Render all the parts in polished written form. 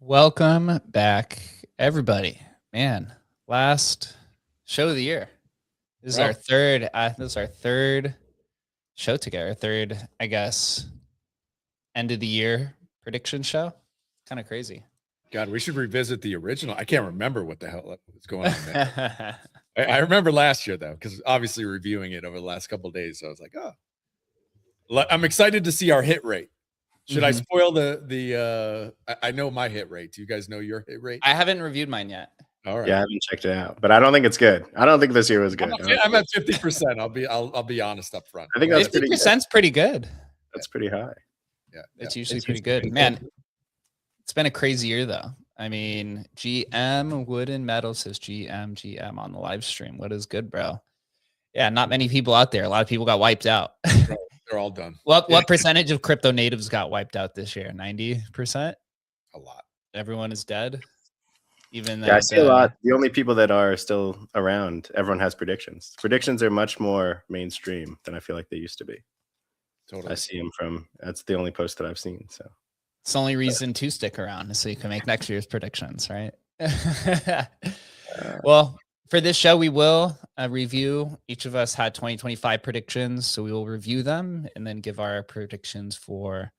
Welcome back, everybody. Man, last show of the year. This is our third. This is our third show together. Third, I guess, end of the year prediction show. Kind of crazy. God, we should revisit the original. I can't remember what the hell was going on there. I remember last year though, because obviously reviewing it over the last couple of days, so I was like, oh, I'm excited to see our hit rate. Should I spoil the I know my hit rate. Do you guys know your hit rate? I haven't reviewed mine yet. All right. Yeah, I haven't checked it out, but I don't think it's good. I don't think this year was good. I'm at 50%. I'll be honest up front. I think that's 50%'s pretty good. That's pretty high. Yeah. It's usually pretty good. Man, it's been a crazy year though. I mean, GM Wood and Metal says GM on the live stream. What is good, bro? Yeah, not many people out there. A lot of people got wiped out. They're all done. What percentage of crypto natives got wiped out this year? 90%? A lot. Everyone is dead. Even I see a lot. The only people that are still around, everyone has predictions. Predictions are much more mainstream than I feel like they used to be. Totally. I see them from. That's the only post that I've seen. So it's the only reason to stick around is so you can make next year's predictions, right? Well, for this show, we will review. Each of us had 2025 predictions, so we will review them and then give our predictions for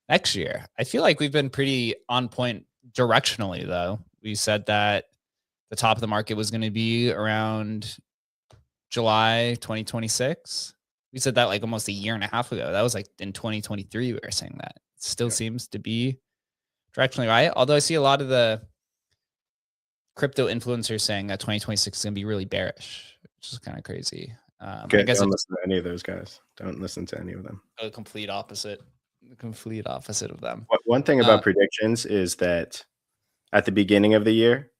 next year. I feel like we've been pretty on point directionally, though. We said that the top of the market was going to be around July 2026. We said that like almost a year and a half ago. That was like in 2023. We were saying that. It still seems to be directionally right. Although I see a lot of the crypto influencers saying that 2026 is going to be really bearish, which is kind of crazy. I guess don't listen to any of those guys. Don't listen to any of them. The complete opposite of them. One thing about predictions is that at the beginning of the year,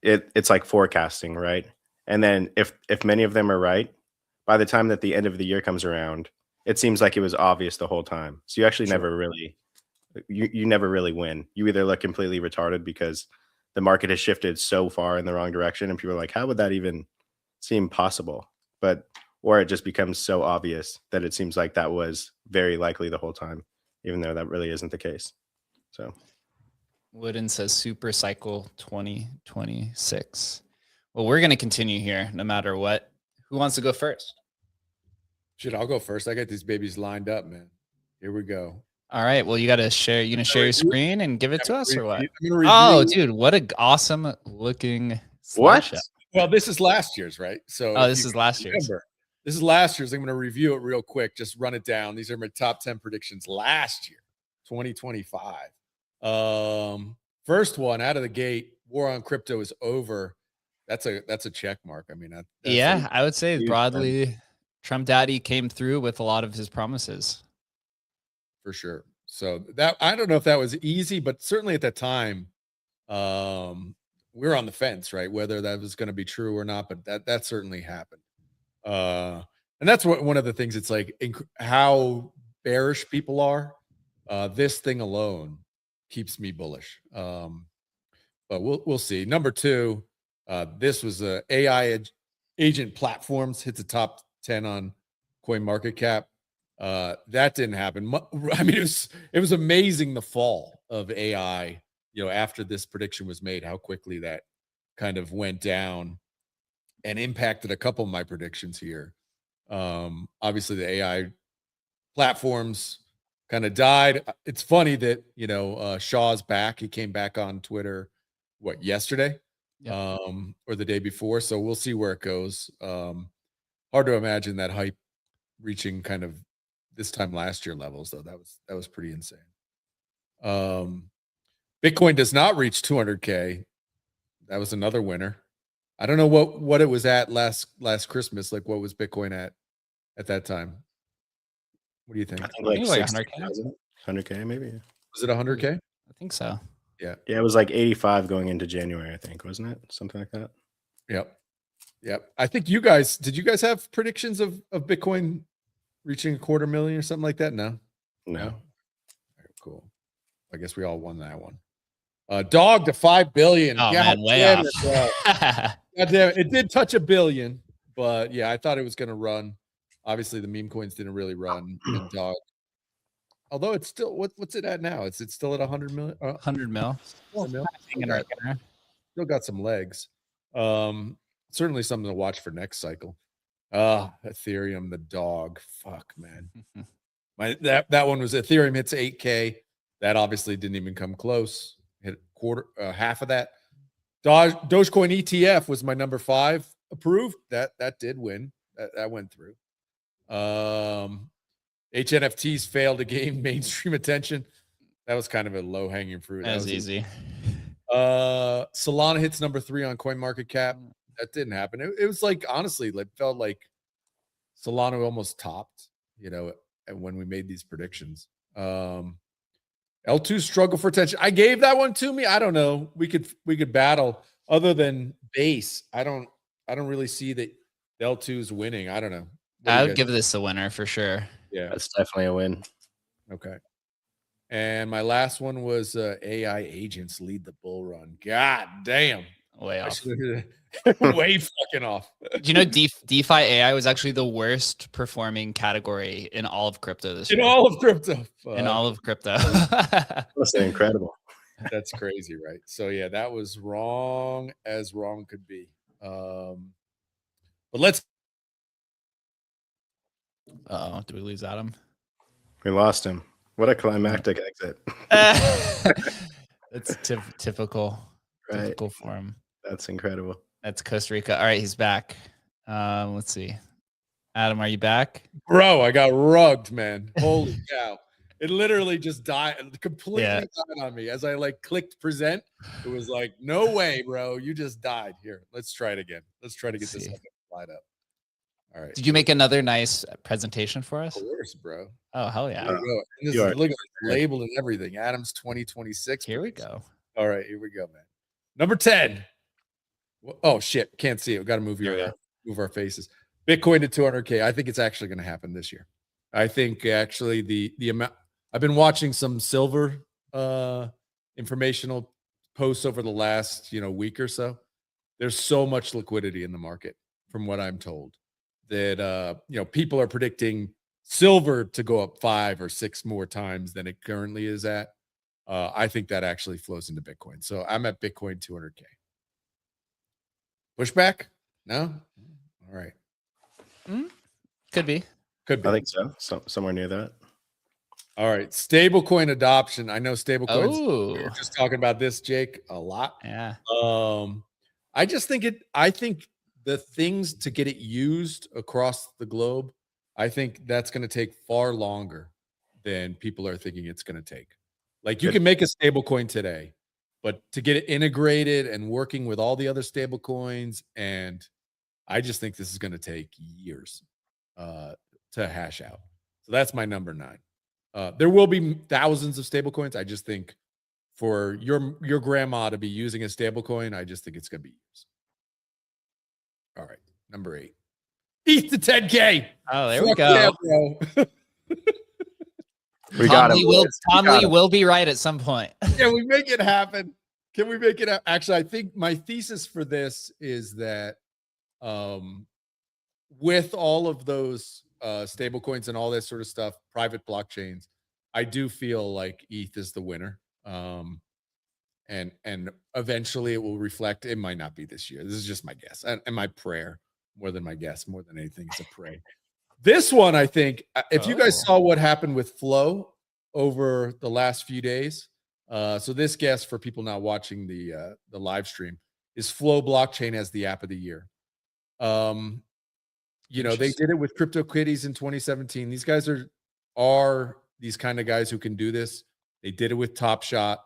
it's like forecasting, right? And then if many of them are right, by the time that the end of the year comes around, it seems like it was obvious the whole time. So you actually never really, you never really win. You either look completely retarded because the market has shifted so far in the wrong direction, and people are like, how would that even seem possible? Or it just becomes so obvious that it seems like that was very likely the whole time, even though that really isn't the case. So Wooden says super cycle 2026. Well, we're going to continue here no matter what. Who wants to go first? Shit, I'll go first. I got these babies lined up, man. Here we go. All right. Well, you got to share. You gonna share your screen and give it to us, or what? Oh, dude, what an awesome looking what? Well, this is last year's, right? So this is last year's. This is last year's. I'm going to review it real quick. Just run it down. These are my top 10 predictions last year, 2025. First one out of the gate, war on crypto is over. That's a check mark. I mean, I would say broadly, Trump Daddy came through with a lot of his promises. For sure. So that, I don't know if that was easy, but certainly at that time, we were on the fence, right? Whether that was going to be true or not, but that certainly happened. And that's one of the things. It's like how bearish people are. This thing alone keeps me bullish. But we'll see. Number two, this was AI agent platforms hit the top 10 on CoinMarketCap. That didn't happen. I mean, it was amazing the fall of AI, after this prediction was made, how quickly that kind of went down and impacted a couple of my predictions here. Obviously the AI platforms kind of died. It's funny that, Shaw's back. He came back on Twitter, yesterday? Yep. Or the day before. So we'll see where it goes. Hard to imagine that hype reaching kind of this time last year levels, though. That was pretty insane. Bitcoin does not reach 200K. That was another winner. I don't know what it was at last Christmas. Like, what was Bitcoin at that time? What do you think? I think like 100K maybe. Was it 100K? I think so. Yeah, it was like 85 going into January, I think, wasn't it? Something like that. Yep. I think did you guys have predictions of Bitcoin reaching 250,000 or something like that? No. All right, cool. I guess we all won that one. Dog to 5 billion. Oh, man, way off. God damn it. It did touch $1 billion, but yeah, I thought it was going to run. Obviously, the meme coins didn't really run. And Dog, although it's still, what's it at now? It's still at 100 million. 100 mil. 100 mil. Still got some legs. Certainly something to watch for next cycle. Ethereum, the dog. Fuck, man. That one was Ethereum hits 8K. That obviously didn't even come close. Hit half of that. Dogecoin ETF was my number 5 approved. That did win. That went through. HNFTs failed to gain mainstream attention. That was kind of a low hanging fruit. That was easy. Solana hits number 3 on CoinMarketCap. That didn't happen. It was like, honestly, felt like Solana almost topped, when we made these predictions. L2 struggle for attention. I gave that one to me. I don't know. We could battle. Other than base, I don't really see that L2 is winning. I don't know. I would give this a winner for sure. Yeah, that's definitely a win. Okay. And my last one was AI agents lead the bull run. God damn. Way off. Way fucking off. Do you know DeFi AI was actually the worst performing category in all of crypto this year? In all of crypto. In all of crypto. That's incredible. That's crazy, right? So yeah, that was wrong as wrong could be. But let's. Did we lose Adam? We lost him. What a climactic exit. That's typical. Right. Typical for him. That's incredible. That's Costa Rica. All right, he's back. Let's see. Adam, are you back? Bro, I got rugged, man. Holy cow. It literally just died, completely died on me. As I like clicked present, it was like, no way, bro. You just died. Here, let's try it again. Let's try to get this slide up. All right. Did you make another nice presentation for us? Of course, bro. Oh, hell yeah. There we go. And this is, look at it, labeled and everything. Adams 2026. Here we go. All right, here we go, man. Number 10. Oh shit, can't see it. We got to move our faces. Bitcoin to 200K. I think it's actually going to happen this year. I think actually the amount. I've been watching some silver informational posts over the last week or so. There's so much liquidity in the market, from what I'm told, that people are predicting silver to go up 5 or 6 more times than it currently is at. I think that actually flows into Bitcoin. So I'm at Bitcoin 200K. Pushback? No? All right. Could be. Could be. I think so. Somewhere near that. All right. Stablecoin adoption. I know stablecoins. Oh. We were just talking about this, Jake, a lot. Yeah. I think the things to get it used across the globe, I think that's going to take far longer than people are thinking it's going to take. Like you can make a stable coin today, but to get it integrated and working with all the other stable coins, and I just think this is going to take years to hash out. So that's my number 9. There will be thousands of stable coins. I just think for your grandma to be using a stable coin, I just think it's going to be years. All right, number 8. ETH to 10K. Oh, there we go. Yeah, bro. We got him. Tom Lee will be right at some point. Can we make it happen? Can we make it happen? Actually, I think my thesis for this is that with all of those stable coins and all that sort of stuff, private blockchains, I do feel like ETH is the winner. And eventually it will reflect. It might not be this year. This is just my guess and my prayer, more than my guess, more than anything. It's a prayer. This one, I think, if you guys saw what happened with Flow over the last few days, so this guess for people not watching the live stream is Flow blockchain as the app of the year. They did it with CryptoKitties in 2017. These guys are these kind of guys who can do this. They did it with Top Shot.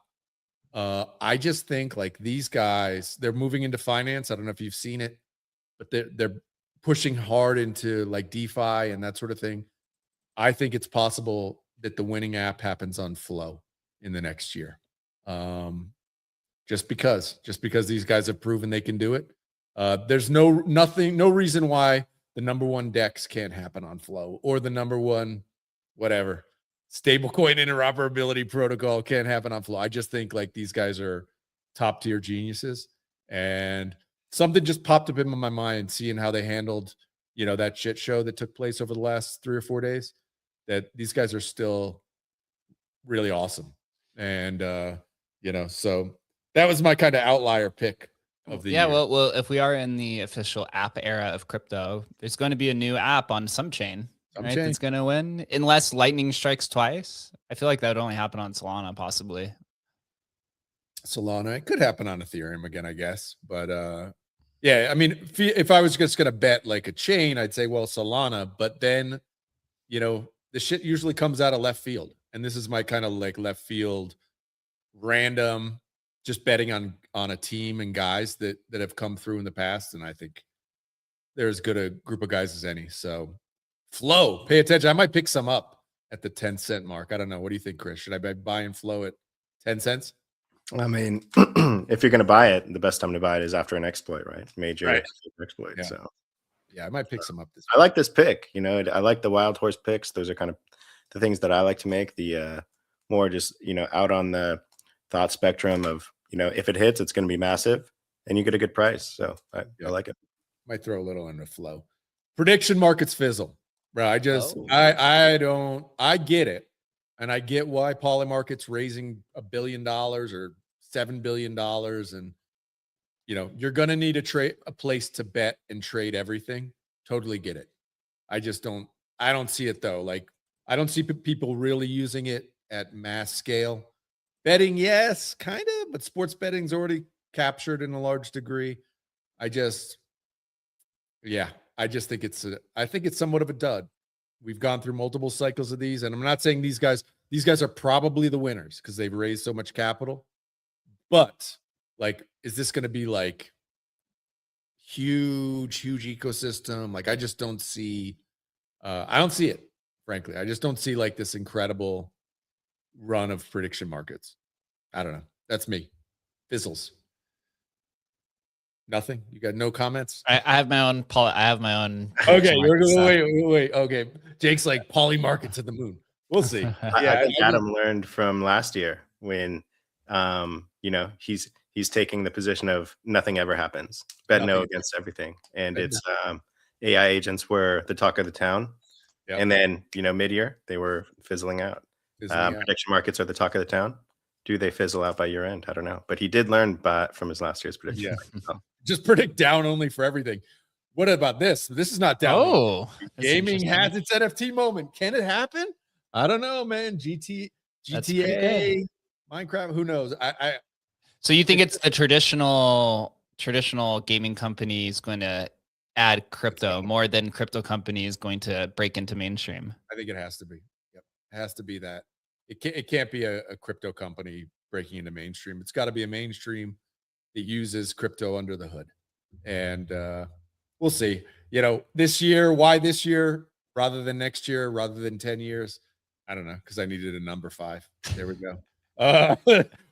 I just think like these guys, they're moving into finance. I don't know if you've seen it, but they're pushing hard into like DeFi and that sort of thing. I think it's possible that the winning app happens on Flow in the next year. Just because these guys have proven they can do it. There's no reason why the number 1 DEX can't happen on Flow, or the number 1 whatever stablecoin interoperability protocol can't happen on Flow. I just think like these guys are top tier geniuses, and something just popped up in my mind seeing how they handled, that shit show that took place over the last 3 or 4 days, that these guys are still really awesome. And, so that was my kind of outlier pick of the year. Well, if we are in the official app era of crypto, there's going to be a new app on some chain. Right, that's going to win, unless Lightning strikes twice. I feel like that would only happen on Solana, possibly. Solana, it could happen on Ethereum again, I guess. But yeah, I mean, if I was just going to bet like a chain, I'd say, well, Solana. But then, the shit usually comes out of left field, and this is my kind of like left field, random, just betting on a team and guys that have come through in the past, and I think they're as good a group of guys as any. So. Flow, pay attention. I might pick some up at the 10-cent mark. I don't know. What do you think, Chris? Should I be buying Flow at 10 cents? I mean, if you're going to buy it, the best time to buy it is after an exploit, right? Major exploit. Yeah. So, yeah, I might pick some up this week. I like this pick. I like the wild horse picks. Those are kind of the things that I like to make. The more just out on the thought spectrum of if it hits, it's going to be massive, and you get a good price. So I like it. Might throw a little into Flow. Prediction markets fizzle. Bro, I get it. And I get why Polymarket's raising $1 billion or $7 billion. And, you're going to need a place to bet and trade everything. Totally get it. I don't see it though. Like, I don't see people really using it at mass scale. Betting, yes, kind of, but sports betting's already captured in a large degree. I just think I think it's somewhat of a dud. We've gone through multiple cycles of these, and I'm not saying these guys are probably the winners because they've raised so much capital. But like, is this going to be like huge ecosystem? Like, I just don't see. I don't see it, frankly. I just don't see like this incredible run of prediction markets. I don't know. That's me. Fizzles. Nothing. You got no comments. I have my own. I have my own. Okay, wait. Okay, Jake's like poly market to the moon. We'll see. I think Adam learned from last year when, he's taking the position of nothing ever happens. Bet no against everything, and it's AI agents were the talk of the town, and then mid-year they were fizzling out. Prediction markets are the talk of the town. Do they fizzle out by year end? I don't know, but he did learn from his last year's prediction. Yeah. Just predict down only for everything. What about this? This is not down. Oh, gaming has its NFT moment. Can it happen? I don't know, man. GTA, Minecraft. Who knows? So you think it's the traditional gaming companies going to add crypto more than crypto companies going to break into mainstream? I think it has to be. Yep, it has to be that. It can't be a crypto company breaking into mainstream. It's got to be a mainstream that uses crypto under the hood. And we'll see. This year, why this year rather than next year, rather than 10 years? I don't know, because I needed a number 5. There we go.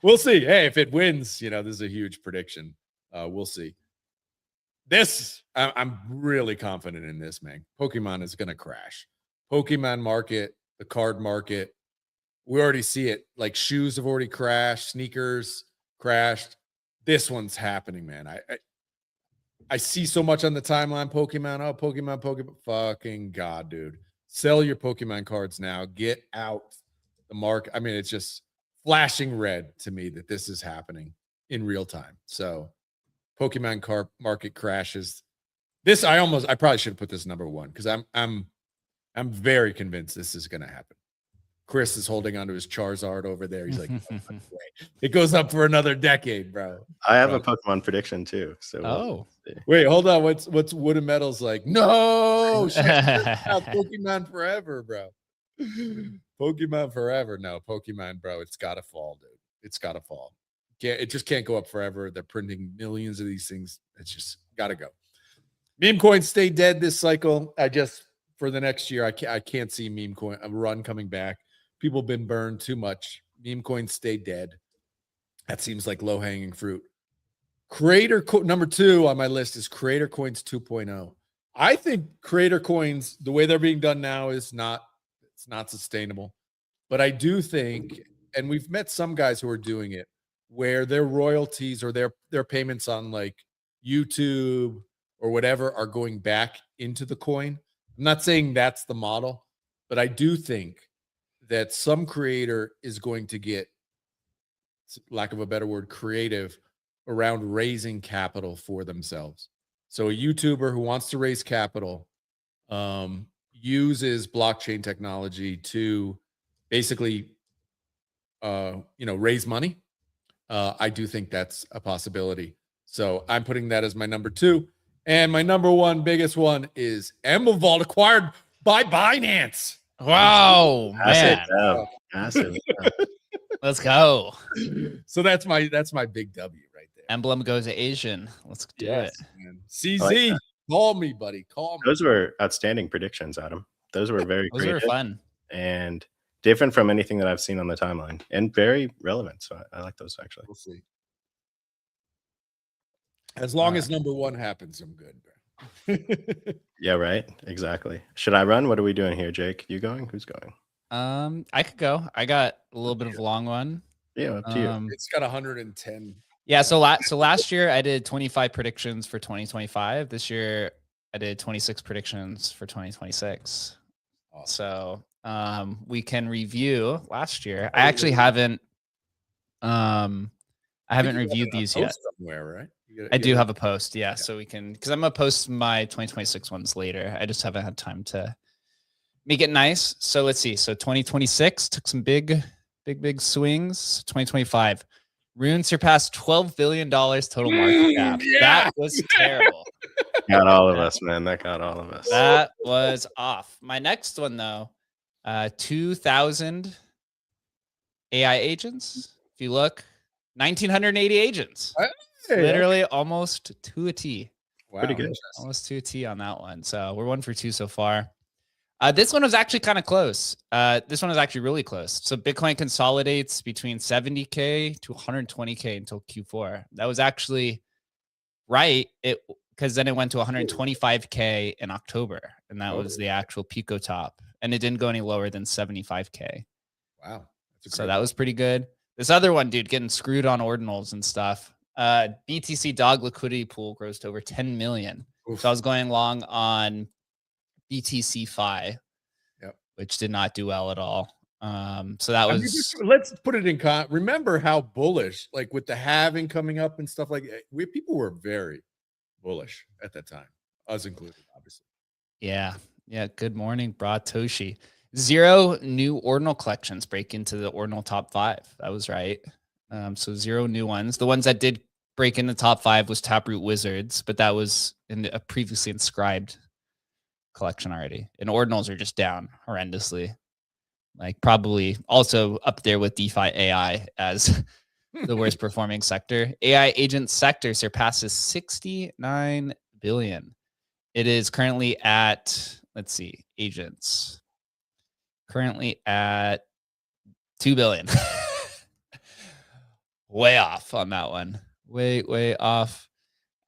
We'll see. Hey, if it wins, this is a huge prediction. We'll see. I'm really confident in this, man. Pokemon is going to crash. Pokemon market, the card market, we already see it. Like shoes have already crashed, sneakers crashed. This one's happening, man. I see so much on the timeline. Pokemon. Fucking God, dude. Sell your Pokemon cards now. Get out the market. I mean, it's just flashing red to me that this is happening in real time. So Pokemon card market crashes. I probably should have put this number 1 because I'm very convinced this is going to happen. Chris is holding onto his Charizard over there. He's like, it goes up for another decade, bro. I have a Pokemon prediction too. So wait, hold on. What's Wood and Metal's like? No, Pokemon forever, bro. Pokemon forever. No, Pokemon, bro. It's gotta fall, dude. It's gotta fall. It just can't go up forever. They're printing millions of these things. It's just gotta go. Meme coins stay dead this cycle. For the next year, I can't see meme coin a run coming back. People have been burned too much. Meme coins stay dead. That seems like low-hanging fruit. Number 2 on my list is Creator Coins 2.0. I think Creator Coins, the way they're being done now, it's not sustainable. But I do think, and we've met some guys who are doing it, where their royalties or their payments on like YouTube or whatever are going back into the coin. I'm not saying that's the model, but I do think that some creator is going to get, lack of a better word, creative around raising capital for themselves. So a YouTuber who wants to raise capital uses blockchain technology to basically, raise money. I do think that's a possibility. So I'm putting that as my number 2. And my number 1 biggest one is Emerald Vault acquired by Binance. Wow, man. Massive. Let's go. So that's my big W right there. Emblem goes Asian. Let's do it. Man. CZ, call me, buddy. Call me. Those were outstanding predictions, Adam. Those were very creative. Those were fun. And different from anything that I've seen on the timeline and very relevant. So I like those actually. We'll see. As long as number 1 happens, I'm good, bro. Yeah, right. Exactly. Should I run? What are we doing here, Jake? You going? Who's going? I could go. I got a little bit of a long one. Yeah, up to you. It's got 110. Yeah, so last year I did 25 predictions for 2025. This year I did 26 predictions for 2026. Awesome. So we can review last year. I actually haven't reviewed these yet. Somewhere, right? I do have a post, yeah. So we can, because I'm gonna post my 2026 ones later. I just haven't had time to make it nice. So let's see. So 2026 took some big swings. 2025, Rune surpassed $12 billion total market cap. Yeah. That was terrible. got all of us, man. That got all of us. That was off. My next one though, 2,000 AI agents. If you look, 1,980 agents. Hey, Literally almost to a T. wow, Pretty good. Almost to a T on that one. So we're 1 for 2 so far. This one was actually kind of close. This one was actually really close. So Bitcoin consolidates between 70K to 120K until Q4. That was actually right. Because then it went to 125K in October, and that was the actual Pico top. And it didn't go any lower than 75K. Wow. So that was pretty good. This other one, dude, getting screwed on ordinals and stuff. BTC dog liquidity pool grows to over 10 million. Oof. So I was going long on BTC Fi, which did not do well at all. So that was. Let's put it in remember how bullish, like with the halving coming up and stuff like that. People were very bullish at that time, us included, obviously. Yeah. Good morning, Bratoshi. 0 new ordinal collections break into the ordinal top 5. That was right. So 0 new ones. The ones that did break in the top 5 was Taproot Wizards, but that was in a previously inscribed collection already. And ordinals are just down horrendously. Like probably also up there with DeFi AI as the worst performing sector. AI agent sector surpasses 69 billion. It is currently at, let's see, agents. Currently at 2 billion. Way off on that one. Way off.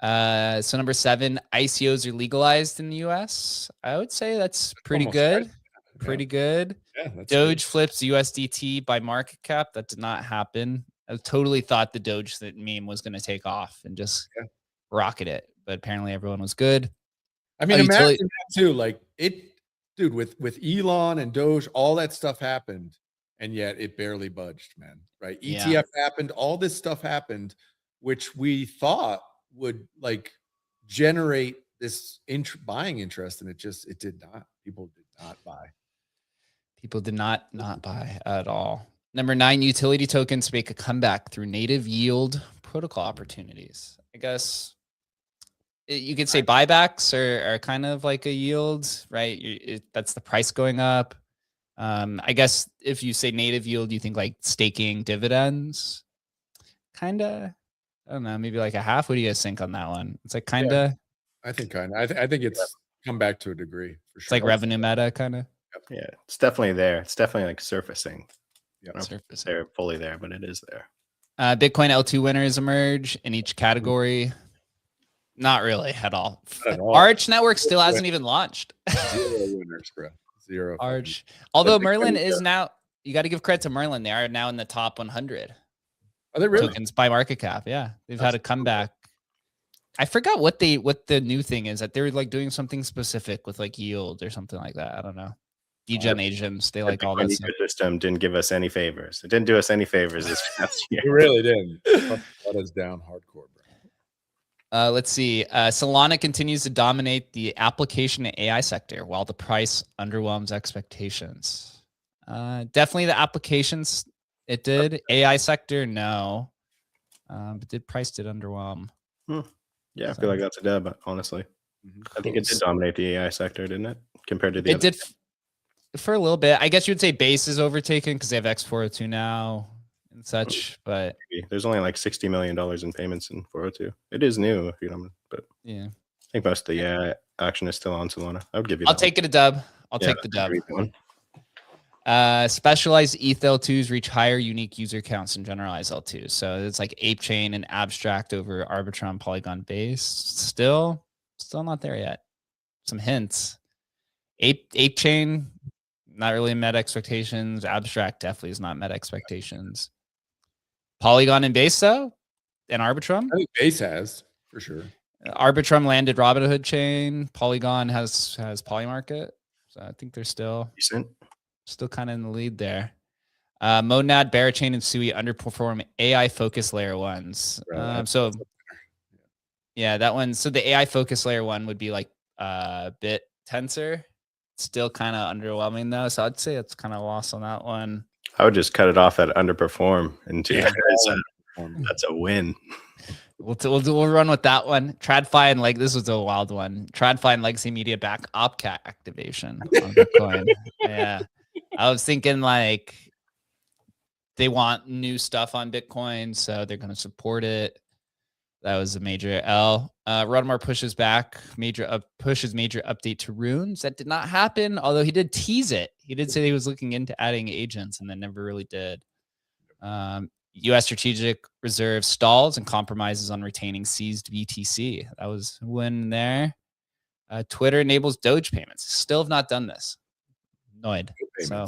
So number 7, ICOs are legalized in the US. I would say that's pretty good. Right. Pretty good. Yeah, that's Doge good. flips USDT by market cap. That did not happen. I totally thought the Doge meme was going to take off and just rocket it, but apparently everyone was good. I mean, imagine that too. Like dude, with Elon and Doge, all that stuff happened, and yet it barely budged, man. Right? ETF happened, all this stuff happened, which we thought would like generate this buying interest, and it did not. People did not buy. People did not buy at all. Number 9, utility tokens make a comeback through native yield protocol opportunities. I guess you could say buybacks are kind of like a yield, right? That's the price going up. I guess if you say native yield, you think like staking dividends. Kind of, I don't know, maybe like a half. What do you guys think on that one? It's like kind of. I think kind of. I think it's come back to a degree for sure. It's like revenue meta kind of. Yeah, it's definitely there. It's definitely like surfacing. Surfacing. They're fully there, but it is there. Bitcoin L2 winners emerge in each category. Not really at all. Arch Network still hasn't even launched. 0 winners, bro. 0 Arch. Although Merlin is now, you got to give credit to Merlin. They are now in the top 100. Are they really? Tokens by market cap. Yeah, they've had a comeback. I forgot what the new thing is, that they were like doing something specific with like yield or something like that. I don't know. Degen Asians, they like all that stuff. Ecosystem didn't give us any favors. It didn't do us any favors this past year. It really didn't. That is down hardcore, bro. Let's see. Solana continues to dominate the application and AI sector while the price underwhelms expectations. Definitely the applications, it did. AI sector, no. But price did underwhelm. Yeah, I feel like that's a dub, honestly. I think it did dominate the AI sector, didn't it? Compared to the other. Did for a little bit. I guess you would say Base is overtaken because they have X402 now and such, but there's only like $60 million in payments in 402. It is new, if you don't, but yeah, I think most of the action is still on Solana. I would give you. I'll take it a dub. I'll take the dub. Specialized ETH L2s reach higher unique user counts than generalized L2s. So it's like ApeChain and Abstract over Arbitrum, Polygon Base. Still not there yet. Some hints. ApeChain, not really met expectations. Abstract definitely is not met expectations. Polygon and Base though, and Arbitrum. I think Base has for sure. Arbitrum landed Robinhood chain. Polygon has Polymarket. So I think they're still decent. Still kind of in the lead there. Monad, Barachain, and Sui underperform AI focus layer ones. So yeah, that one. So the AI focus layer one would be like Bit Tensor. Still kind of underwhelming though. So I'd say it's kind of lost on that one. I would just cut it off at underperform and that's a win. We'll run with that one. TradFi and like this was a wild one. TradFi and Legacy Media back OpCat activation on Bitcoin. Yeah, I was thinking like they want new stuff on Bitcoin, so they're going to support it. That was a major L. Rudmar pushes back pushes major update to Runes. That did not happen, although he did tease it. He did say he was looking into adding agents, and then never really did. U.S. Strategic Reserve stalls and compromises on retaining seized BTC. That was a win there. Twitter enables Doge payments. Still have not done this. Annoyed. So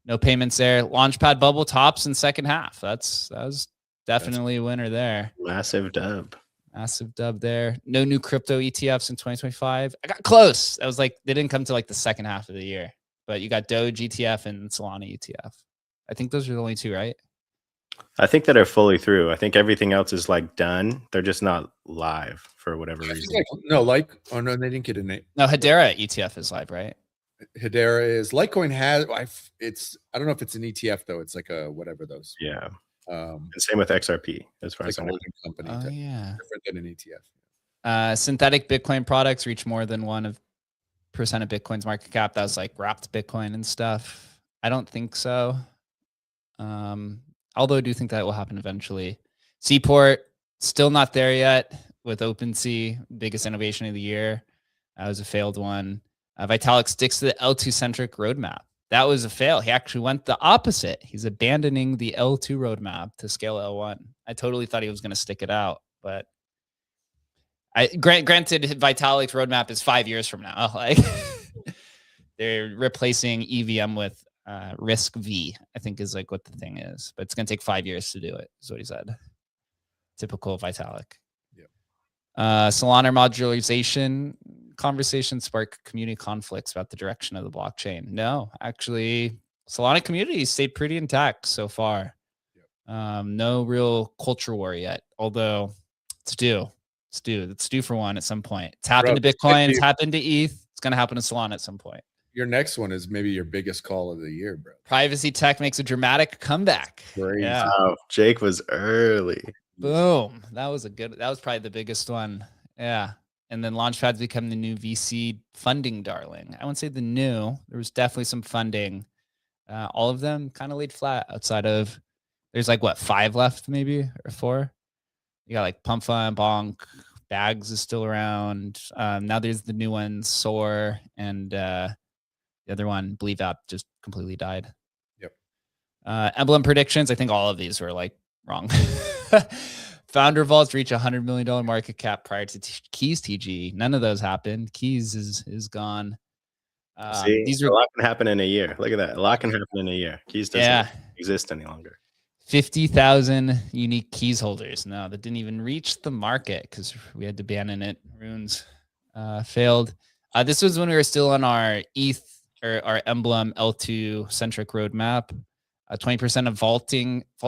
no payments there. Launchpad bubble tops in second half. That was definitely a winner there. Massive dub. Massive dub there. No new crypto ETFs in 2025. I got close. That was like they didn't come to like the second half of the year. But you got Doge ETF and Solana ETF. I think those are the only two, right? I think that are fully through. I think everything else is like done. They're just not live for whatever reason. No, they didn't get a name. No, Hedera ETF is live, right? Hedera is Litecoin has I don't know if it's an ETF though. It's like a whatever those. Yeah. And same with XRP as far as I know. Company. Oh, yeah. Different than an ETF. Synthetic Bitcoin products reach more than 1% of Bitcoin's market cap. That was like wrapped Bitcoin and stuff. I don't think so. Although I do think that will happen eventually. Seaport, still not there yet with OpenSea, biggest innovation of the year. That was a failed one. Vitalik sticks to the L2-centric roadmap. That was a fail. He actually went the opposite. He's abandoning the L2 roadmap to scale L1. I totally thought he was going to stick it out, but granted, Vitalik's roadmap is 5 years from now. Like they're replacing EVM with Risk V, I think is like what the thing is, but it's going to take 5 years to do it, is what he said. Typical Vitalik. Yep. Solana modularization conversation spark community conflicts about the direction of the blockchain. No, actually, Solana community stayed pretty intact so far. Yep. No real culture war yet, although it's due for one at some point. It's happened to Bitcoin, it's happened to ETH, it's going to happen to Solana at some point. Your next one is maybe your biggest call of the year, bro. Privacy tech makes a dramatic comeback. Crazy. Yeah. Wow, Jake was early. Boom. That was probably the biggest one. Yeah. And then Launchpad's become the new VC funding darling. I wouldn't say there was definitely some funding. All of them kind of laid flat outside of, there's like what, 5 left maybe, or 4? You got like Pump Fund, Bonk, Bags is still around. Now there's the new one, Soar, and the other one, Believe App, just completely died. Yep. Emblem predictions. I think all of these were like wrong. Founder Vaults reach $100 million market cap prior to Keys TG. None of those happened. Keys is gone. See, a lot can happen in a year. Look at that. A lot can happen in a year. Keys doesn't exist any longer. 50,000 unique Keys holders. No, that didn't even reach the market because we had to abandon it. Runes failed. This was when we were still on our ETH or our Emblem L2 centric roadmap. 20% of vault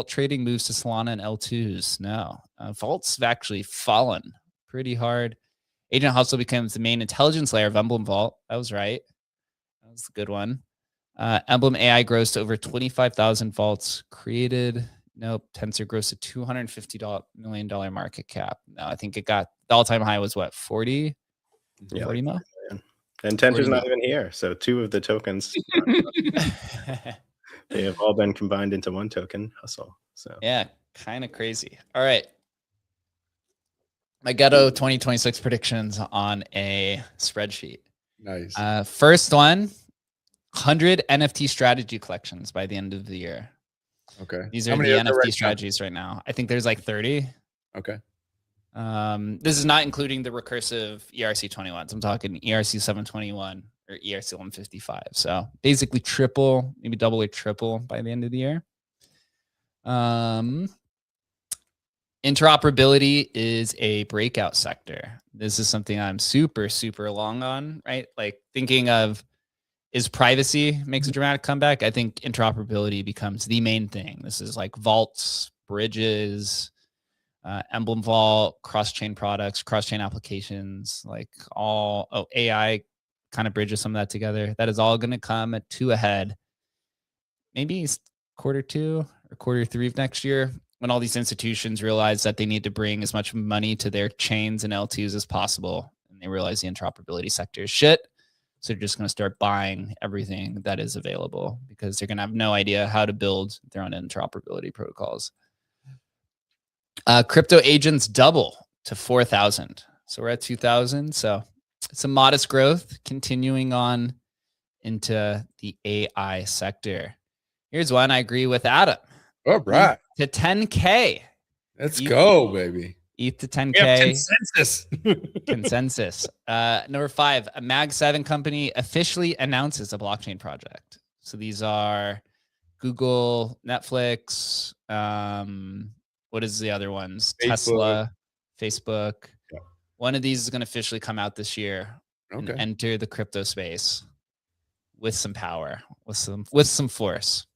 trading moves to Solana and L2s. No, vaults have actually fallen pretty hard. Agent Hustle becomes the main intelligence layer of Emblem Vault. That was right. That was a good one. Emblem AI grows to over 25,000 vaults created. Nope. Tensor grows to $250 million market cap. No, I think it got the all-time high was what, 40? Yeah, 40 mil? And Tensor's not even here. So 2 of the tokens they have all been combined into 1 token, Hustle. So yeah, kind of crazy. All right. My Ghetto 2026 predictions on a spreadsheet. Nice. First one, 100 NFT strategy collections by the end of the year. Okay. These are the NFT strategies right now. I think there's like 30. Okay. This is not including the recursive ERC21s. I'm talking ERC 721 or ERC 155. So basically triple, maybe double or triple by the end of the year. Interoperability is a breakout sector. This is something I'm super, super long on, right? Like thinking of, is privacy makes a dramatic comeback? I think interoperability becomes the main thing. This is like vaults, bridges, Emblem Vault, cross-chain products, cross-chain applications, like AI kind of bridges some of that together. That is all going to come to a head. Maybe quarter 2 or quarter 3 of next year. when all these institutions realize that they need to bring as much money to their chains and L2s as possible, and they realize the interoperability sector is shit. So they're just going to start buying everything that is available because they're going to have no idea how to build their own interoperability protocols. Crypto agents double to 4,000. So we're at 2,000. So it's a modest growth continuing on into the AI sector. Here's one I agree with Adam. All right. ETH to 10K. Let's go, baby. ETH to 10K. We have consensus. Consensus. Number 5, a Mag 7 company officially announces a blockchain project. So these are Google, Netflix, what is the other ones? Facebook. Tesla, Facebook. Yeah. One of these is going to officially come out this year and Okay. enter the crypto space with some power, with some force.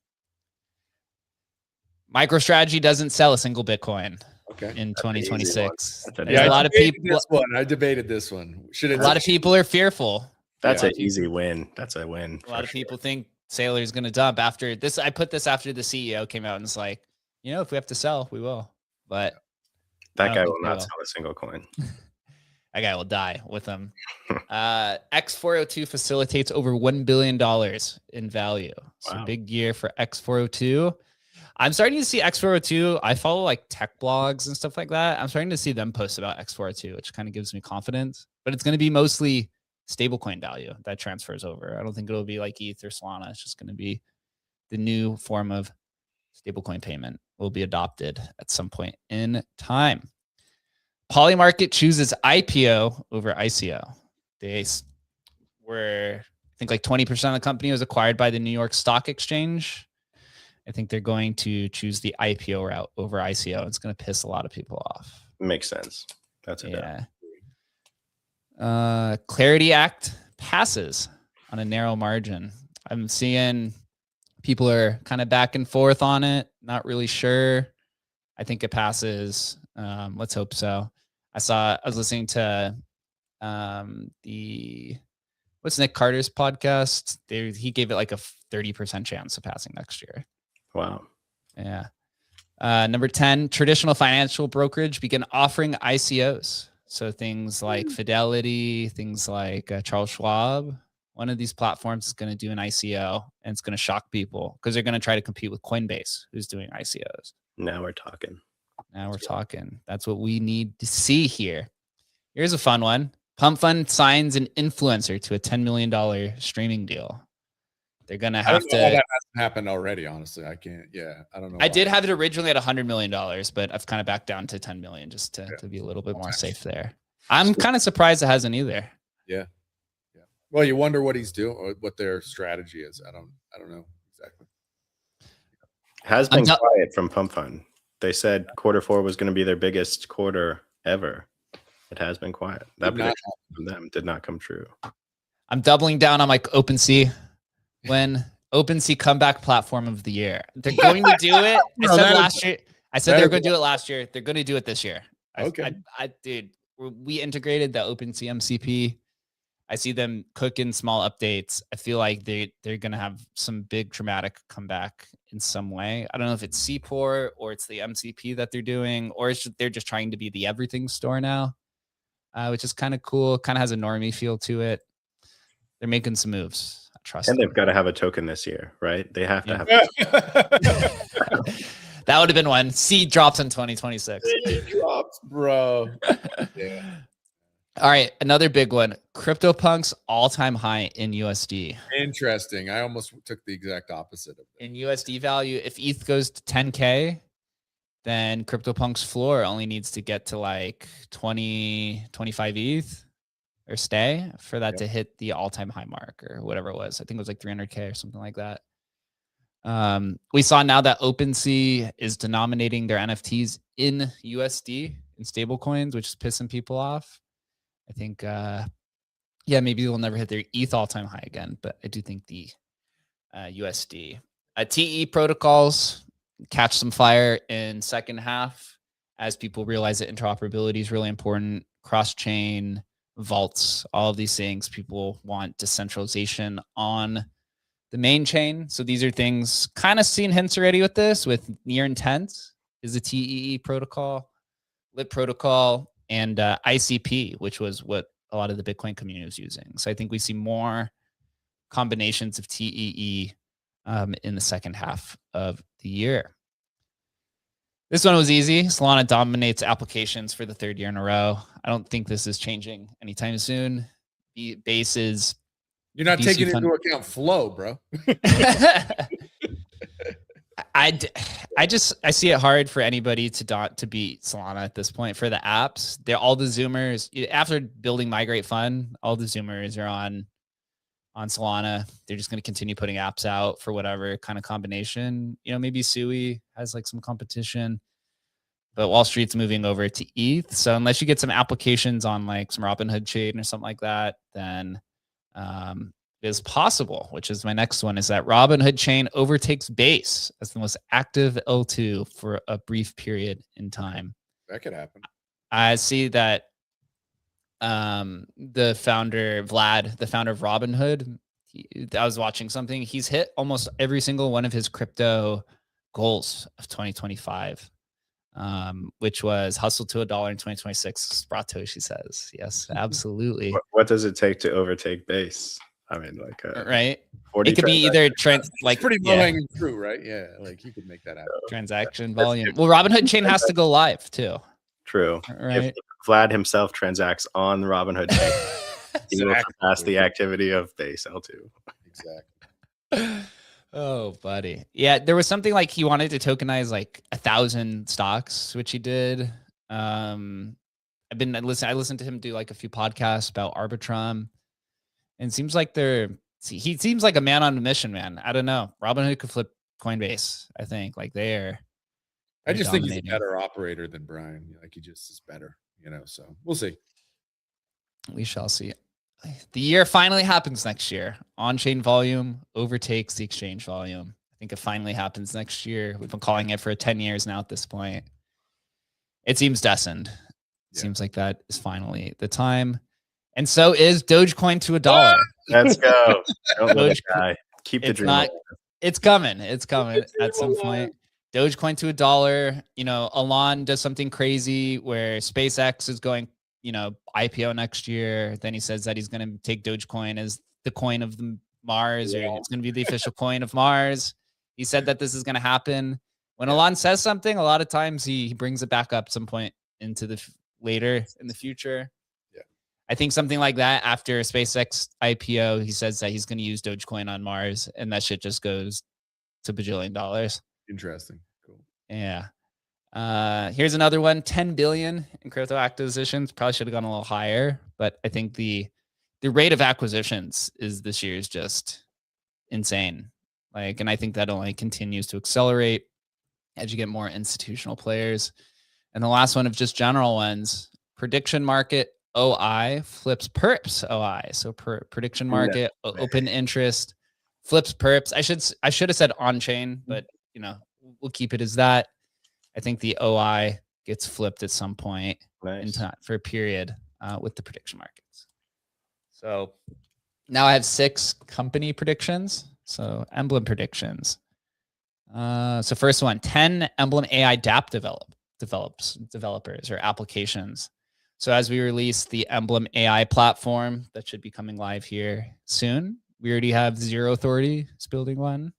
MicroStrategy doesn't sell a single Bitcoin Okay. in 2026. That's an There's easy a lot of people. I debated this one. A lot of people are fearful. That's Yeah. an easy win. That's a win. A lot of people think Saylor's going to dump after this. I put this after the CEO came out and was like, if we have to sell, we will. But I That don't guy think will they not will. sell a single coin. that guy will die with them. X402 facilitates over $1 billion in value. So Wow. big year for X402. I'm starting to see X402. I follow like tech blogs and stuff like that. I'm starting to see them post about X402, which kind of gives me confidence. But it's going to be mostly stablecoin value that transfers over. I don't think it'll be like ETH or Solana. It's just going to be the new form of stablecoin payment will be adopted at some point in time. Polymarket chooses IPO over ICO. They were, I think, like 20% of the company was acquired by the New York Stock Exchange. I think they're going to choose the IPO route over ICO. It's going to piss a lot of people off. Makes sense. That's a Clarity Act passes on a narrow margin. I'm seeing people are kind of back and forth on it. Not really sure. I think it passes. Let's hope so. I was listening to what's Nick Carter's podcast? He gave it like a 30% chance of passing next year. Wow. Yeah. Number 10, traditional financial brokerage begin offering ICOs. So things like Fidelity, things like Charles Schwab. One of these platforms is going to do an ICO, and it's going to shock people because they're going to try to compete with Coinbase, who's doing ICOs. Now we're talking. Talking. That's what we need to see here. Here's a fun one. Pump Fund signs an influencer to a $10 million streaming deal. They're going to have to. That hasn't happened already, honestly. I can't. Yeah, I don't know. I did have it originally at $100 million, but I've kind of backed down to 10 million just to be a little bit more safe there. I'm kind of surprised it hasn't either. Yeah. Well, you wonder what he's doing, or what their strategy is. I don't know exactly. Has been quiet from Pump Fund. They said Q4 was going to be their biggest quarter ever. It has been quiet. That prediction from them did not come true. I'm doubling down on my OpenSea. When OpenSea comeback platform of the year, they're going to do it. I said they were going to do it last year. They're going to do it this year. Okay. Dude, we integrated the OpenSea MCP. I see them cooking small updates. I feel like they're going to have some big dramatic comeback in some way. I don't know if it's Seaport or it's the MCP that they're doing, or they're just trying to be the everything store now, which is kind of cool. Kind of has a normie feel to it. They're making some moves. I trust them. They've got to have a token this year, right? They have to have. That would have been one. Seed drops in 2026. Seed drops, bro. Yeah. All right, another big one. CryptoPunks all-time high in USD. Interesting. I almost took the exact opposite of that. In USD value, if ETH goes to 10K, then CryptoPunks floor only needs to get to like 20, 25 ETH or stay for that to hit the all-time high mark or whatever it was. I think it was like 300K or something like that. We saw now that OpenSea is denominating their NFTs in USD in stable coins, which is pissing people off. I think, maybe they'll never hit their ETH all-time high again, but I do think the USD. TE protocols catch some fire in second half as people realize that interoperability is really important. Cross-chain, vaults, all of these things. People want decentralization on the main chain. So these are things kind of seen hints already with this, with near intent. is a TEE protocol, LIP protocol, and ICP, which was what a lot of the Bitcoin community was using. So I think we see more combinations of TEE in the second half of the year. This one was easy. Solana dominates applications for the third year in a row. I don't think this is changing anytime soon. The base is... You're not taking into account flow, bro. I see it hard for anybody to beat Solana at this point. For the apps, they're all the Zoomers. After building Migrate Fund, all the Zoomers are on Solana. They're just going to continue putting apps out for whatever kind of combination. Maybe Sui has like some competition, but Wall Street's moving over to ETH. So unless you get some applications on like some Robinhood chain or something like that, then it is possible, which is my next one, is that Robinhood chain overtakes Base as the most active L2 for a brief period in time. That could happen. I see that the founder, Vlad, the founder of Robinhood, I was watching something. He's hit almost every single one of his crypto goals of 2025, which was hustle to $1 in 2026. Spratoshi says, yes, absolutely. What does it take to overtake Base? I mean, like, right? It could be either like pretty low hanging fruit, right? Yeah, like you could make that happen. Transaction volume. Well, Robinhood chain has to go live too. True. Right. If Vlad himself transacts on the Robinhood chain, he will surpass the activity of Base L2. Exactly. Oh, buddy. Yeah, there was something like he wanted to tokenize like 1,000 stocks, which he did. I listened to him do like a few podcasts about Arbitrum. And it seems like he seems like a man on a mission, man. I don't know. Robinhood could flip Coinbase, I think. Like they're I just think he's a better operator than Brian. Like he just is better, so we'll see. We shall see. The year finally happens next year. On-chain volume overtakes the exchange volume. I think it finally happens next year. We've been calling it for 10 years now at this point. It seems destined. It seems like that is finally the time. And so is Dogecoin to $1. Let's go. Don't let it die. Keep the dream. It's coming. It's coming at some point. Dogecoin to $1. Elon does something crazy where SpaceX is going, IPO next year. Then he says that he's going to take Dogecoin as the coin of the Mars, or it's going to be the official coin of Mars. He said that this is going to happen. When Elon says something, a lot of times he brings it back up some point into later in the future. I think something like that after SpaceX IPO, he says that he's going to use Dogecoin on Mars, and that shit just goes to $1 bajillion. Interesting. Cool. Yeah. Here's another one, 10 billion in crypto acquisitions. Probably should have gone a little higher, but I think the rate of acquisitions this year is just insane. And I think that only continues to accelerate as you get more institutional players. And the last one of just general ones, prediction market OI flips perps OI. So prediction market, open interest flips perps. I should have said on chain, but we'll keep it as that. I think the OI gets flipped at some point in time for a period with the prediction markets. So now I have 6 company predictions. So Emblem predictions. So first one, 10 Emblem AI dApp developers or applications. So as we release the Emblem AI platform, that should be coming live here soon. We already have Zero Authority is building one.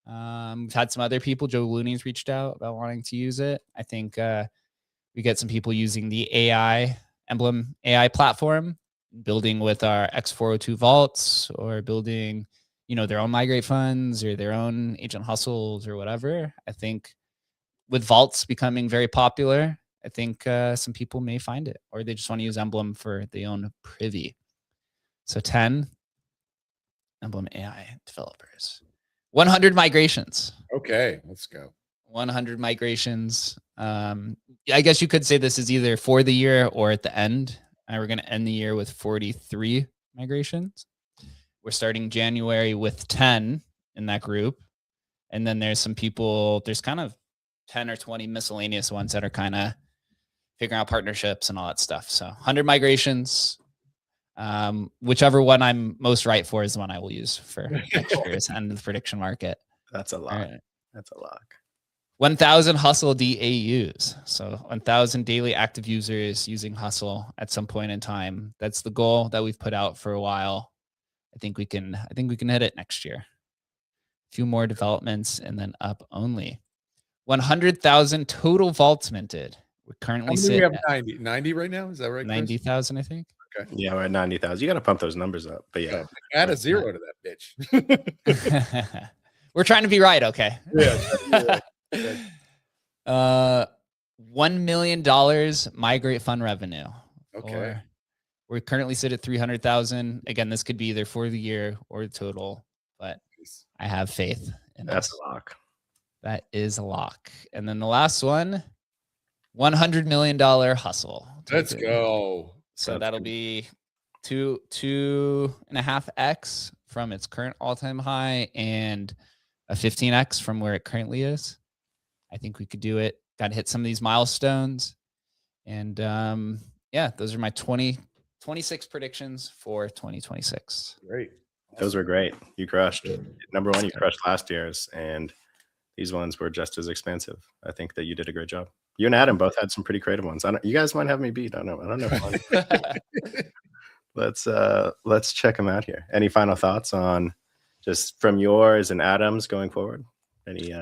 We've had some other people. Joe Looney's reached out about wanting to use it. I think we get some people using the Emblem AI platform, building with our X402 vaults, or building, their own migrate funds or their own agent hustles or whatever. I think with vaults becoming very popular, I think some people may find it, or they just want to use Emblem for their own privy. So 10 Emblem AI developers. 100 migrations. Okay, let's go. 100 migrations. I guess you could say this is either for the year or at the end. We're going to end the year with 43 migrations. We're starting January with 10 in that group. And then there's some people, there's kind of 10 or 20 miscellaneous ones that are kind of figuring out partnerships and all that stuff. So 100 migrations. Whichever one I'm most right for is the one I will use for next year's end of the prediction market. That's a lot. Right. That's a lot. 1,000 Hustle DAUs. So 1,000 daily active users using Hustle at some point in time. That's the goal that we've put out for a while. I think we can hit it next year. A few more developments and then up only. 100,000 total vaults minted. We're currently sitting we have at 90 right now. Is that right? 90,000, I think. Okay. Yeah, we're at 90,000. You got to pump those numbers up. But yeah, add a zero to that bitch. We're trying to be right, okay? Yeah. $1 million migrate fund revenue. Okay. We currently sit at 300,000. Again, this could be either for the year or the total, but I have faith in that's this. a lock. That is a lock. And then the last one, $100 million hustle. Let's go. So That's that'll good. be 2.5x from its current all-time high and a 15x from where it currently is. I think we could do it. Got to hit some of these milestones. And yeah, those are my 26 predictions for 2026. Great. Those were great. You crushed. Number one, you crushed last year's, and these ones were just as expensive. I think that you did a great job. You and Adam both had some pretty creative ones. You guys might have me beat. I don't know. Let's check them out here. Any final thoughts on just from yours and Adam's going forward? Any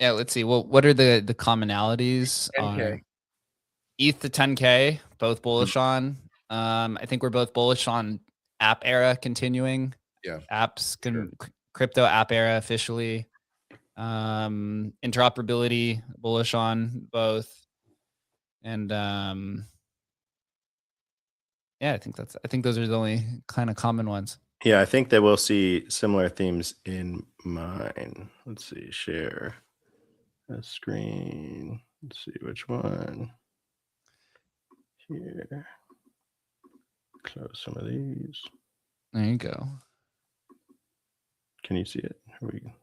Yeah, let's see. Well, what are the commonalities? 10K. ETH to 10K, both bullish on. I think we're both bullish on app era continuing. Yeah. Crypto app era officially. Interoperability, bullish on both. And yeah, I think those are the only kind of common ones. Yeah, I think that we'll see similar themes in mine. Let's see, share a screen. Let's see which one. Here. Close some of these. There you go. Can you see it? Here we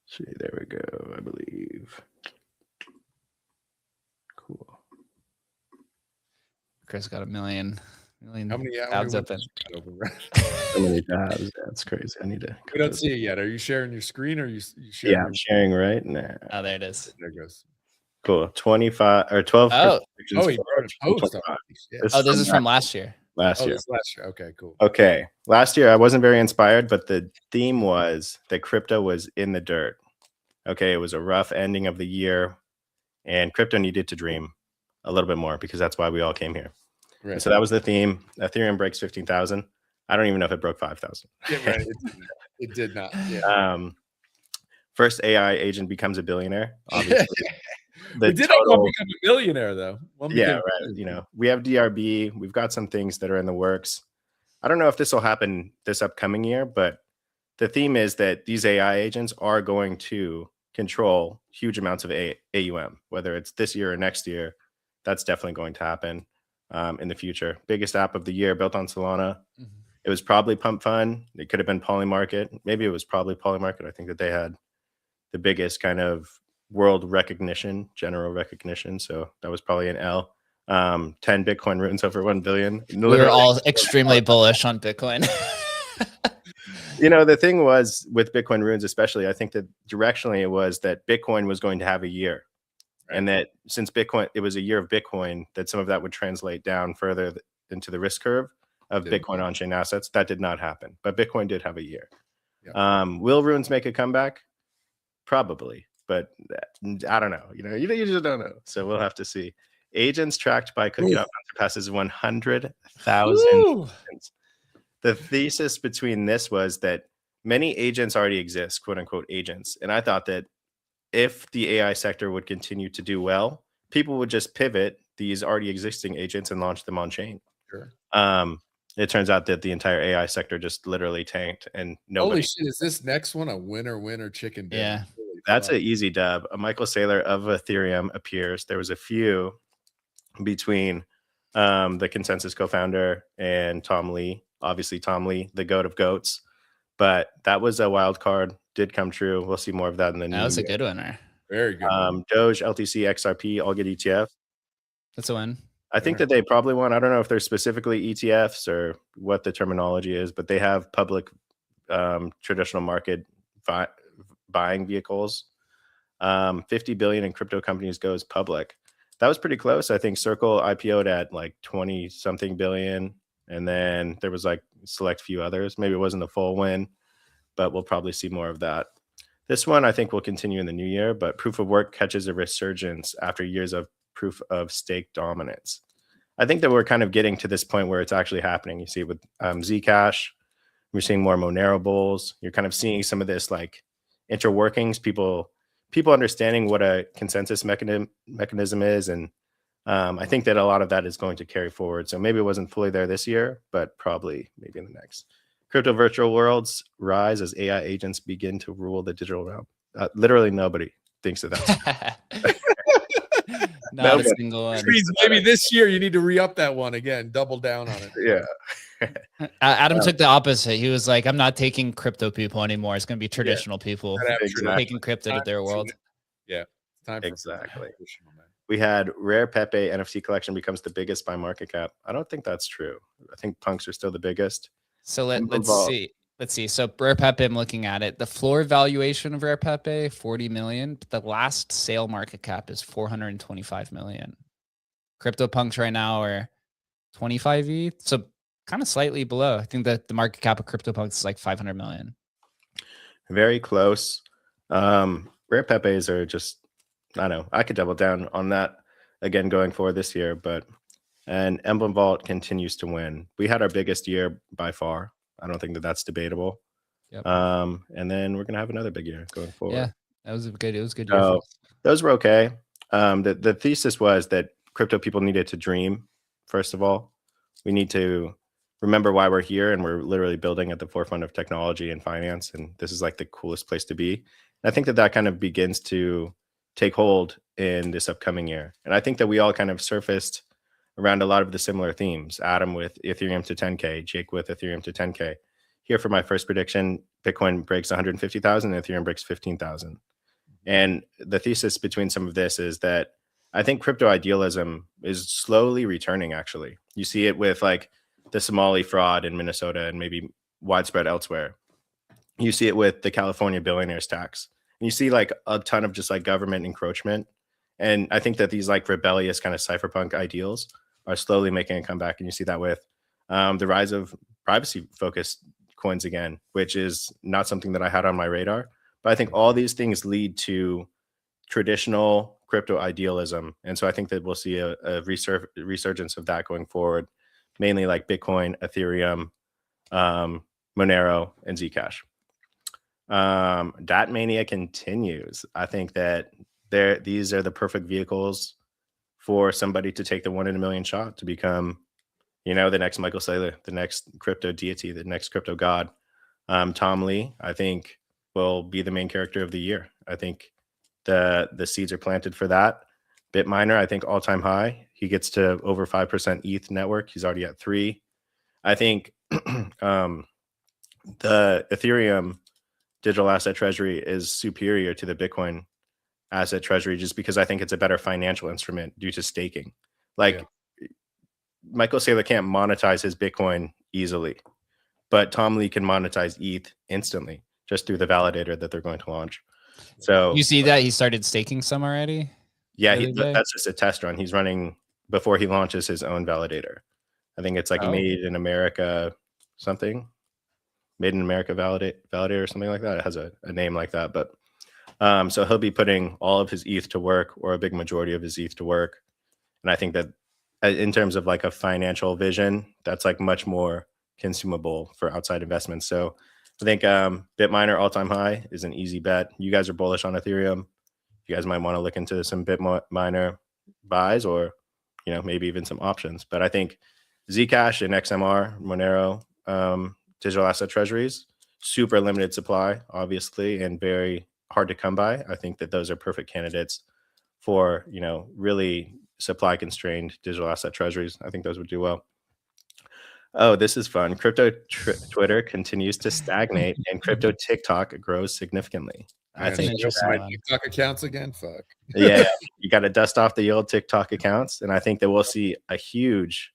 see, there we go, I believe. Cool. Chris got a million How many tabs open. So many tabs. That's crazy. I need to. We don't see it yet. Are you sharing your screen or you sharing? Yeah, I'm sharing right now. Oh, there it is. There it goes. Cool. 25 or 12. Oh. Oh, he wrote a post. 25. This is from last year. Last year. This last year. Okay, cool. Okay. Last year, I wasn't very inspired, but the theme was that crypto was in the dirt. Okay. It was a rough ending of the year, and crypto needed to dream a little bit more because that's why we all came here. Right. So that was the theme. Ethereum breaks 15,000. I don't even know if it broke 5,000. Yeah, right. It did not. Yeah. First AI agent becomes a billionaire. Obviously. We did have one become a millionaire, though. Yeah, right. You know, we have DRB. We've got some things that are in the works. I don't know if this will happen this upcoming year, but the theme is that these AI agents are going to control huge amounts of AUM, whether it's this year or next year. That's definitely going to happen in the future. Biggest app of the year built on Solana. Mm-hmm. It was probably Pump Fund. It could have been Polymarket. Maybe it was probably Polymarket. I think that they had the biggest kind of world recognition, general recognition. So that was probably an L. 10 Bitcoin runes over 1 billion. We were all extremely bullish on Bitcoin. You know, the thing was with Bitcoin runes, especially, I think that directionally it was that Bitcoin was going to have a year. Right. And that since Bitcoin, it was a year of Bitcoin, that some of that would translate down further into the risk curve of Bitcoin on-chain assets. That did not happen, but Bitcoin did have a year. Yep. Will runes make a comeback? Probably. But I don't know. You just don't know. So we'll have to see. Agents tracked by Cookie.com surpasses 100,000. The thesis between this was that many agents already exist, quote unquote agents. And I thought that if the AI sector would continue to do well, people would just pivot these already existing agents and launch them on chain. Sure. It turns out that the entire AI sector just literally tanked, and nobody. Holy shit! Is this next one a winner chicken dinner? Yeah. That's an easy dub. Michael Saylor of Ethereum appears. There was a few between the Consensus co-founder and Tom Lee. Obviously, Tom Lee, the goat of goats. But that was a wild card. Did come true. We'll see more of that in the new year. That was a good winner. Very good. Doge, LTC, XRP, all get ETF. That's a win. I think that they probably won. I don't know if they're specifically ETFs or what the terminology is, but they have public traditional market buying vehicles. 50 billion in crypto companies goes public. That was pretty close. I think Circle IPO'd at like 20 something billion. And then there was like select few others. Maybe it wasn't a full win, but we'll probably see more of that. This one I think will continue in the new year, but proof of work catches a resurgence after years of proof of stake dominance. I think that we're kind of getting to this point where it's actually happening. You see it with Zcash, you're seeing more Monero bulls. You're kind of seeing some of this like interworkings, people understanding what a consensus mechanism is. And I think that a lot of that is going to carry forward. So maybe it wasn't fully there this year, but probably maybe in the next. Crypto virtual worlds rise as AI agents begin to rule the digital realm. Literally nobody thinks that that's not a single one. Maybe this year you need to re-up that one again, double down on it. Yeah. Adam took the opposite. He was like, I'm not taking crypto people anymore. It's going to be traditional people taking crypto to their world. Yeah. Time for exactly. We had Rare Pepe NFT collection becomes the biggest by market cap. I don't think that's true. I think punks are still the biggest. So let's see. Let's see. So Rare Pepe, I'm looking at it. The floor valuation of Rare Pepe, 40 million. But the last sale market cap is 425 million. CryptoPunks right now are 25 ETH. So kind of slightly below. I think that the market cap of CryptoPunks is like 500 million. Very close. Rare Pepes are just, I don't know. I could double down on that again going forward this year, and Emblem Vault continues to win. We had our biggest year by far. I don't think that that's debatable. Yep. And then we're gonna have another big year going forward. Yeah, that was a good. It was a good year. For us. Those were okay. The thesis was that crypto people needed to dream. First of all, we need to remember why we're here, and we're literally building at the forefront of technology and finance, and this is like the coolest place to be. And I think that kind of begins to take hold in this upcoming year. And I think that we all kind of surfaced around a lot of the similar themes. Adam with Ethereum to 10K, Jake with Ethereum to 10K. Here for my first prediction, Bitcoin breaks 150,000, Ethereum breaks 15,000. And the thesis between some of this is that I think crypto idealism is slowly returning, actually. You see it with like the Somali fraud in Minnesota and maybe widespread elsewhere. You see it with the California billionaires tax. And you see like a ton of just like government encroachment. And I think that these like rebellious kind of cypherpunk ideals are slowly making a comeback. And you see that with the rise of privacy-focused coins again, which is not something that I had on my radar. But I think all these things lead to traditional crypto idealism. And so I think that we'll see a resurgence of that going forward, mainly like Bitcoin, Ethereum, Monero, and Zcash. Dat Mania continues. I think that these are the perfect vehicles for somebody to take the 1 in a million shot to become, the next Michael Saylor, the next crypto deity, the next crypto god. Tom Lee, I think, will be the main character of the year. I think the seeds are planted for that. Bitminer, I think all-time high. He gets to over 5% ETH network. He's already at 3. I think the Ethereum digital asset treasury is superior to the Bitcoin asset treasury just because I think it's a better financial instrument due to staking. Michael Saylor can't monetize his Bitcoin easily, but Tom Lee can monetize ETH instantly just through the validator that they're going to launch. So you see that he started staking some already? Yeah, that's just a test run. He's running before he launches his own validator. I think it's like Made in America something. Made in America validator or something like that. It has a name like that. But so he'll be putting all of his ETH to work, or a big majority of his ETH to work. And I think that in terms of like a financial vision, that's like much more consumable for outside investments. So I think Bitminer all-time high is an easy bet. You guys are bullish on Ethereum. You guys might want to look into some Bitminer buys, or maybe even some options. But I think Zcash and XMR, Monero, digital asset treasuries, super limited supply, obviously, and very hard to come by. I think that those are perfect candidates for really supply constrained digital asset treasuries. I think those would do well. Oh, this is fun. Crypto Twitter continues to stagnate, and crypto TikTok grows significantly. I think my TikTok accounts again. Fuck. Yeah, you got to dust off the old TikTok accounts, and I think that we'll see a huge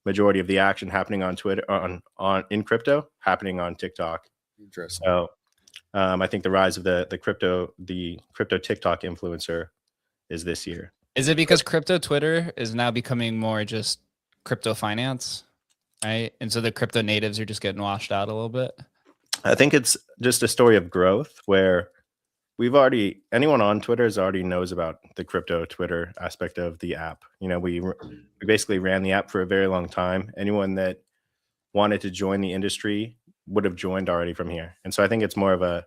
majority of the action happening on Twitter, in crypto, happening on TikTok. Interesting. So I think the rise of the crypto TikTok influencer is this year. Is it because crypto Twitter is now becoming more just crypto finance, right? And so the crypto natives are just getting washed out a little bit? I think it's just a story of growth where anyone on Twitter already knows about the crypto Twitter aspect of the app. We basically ran the app for a very long time. Anyone that wanted to join the industry would have joined already from here. And so I think it's more of a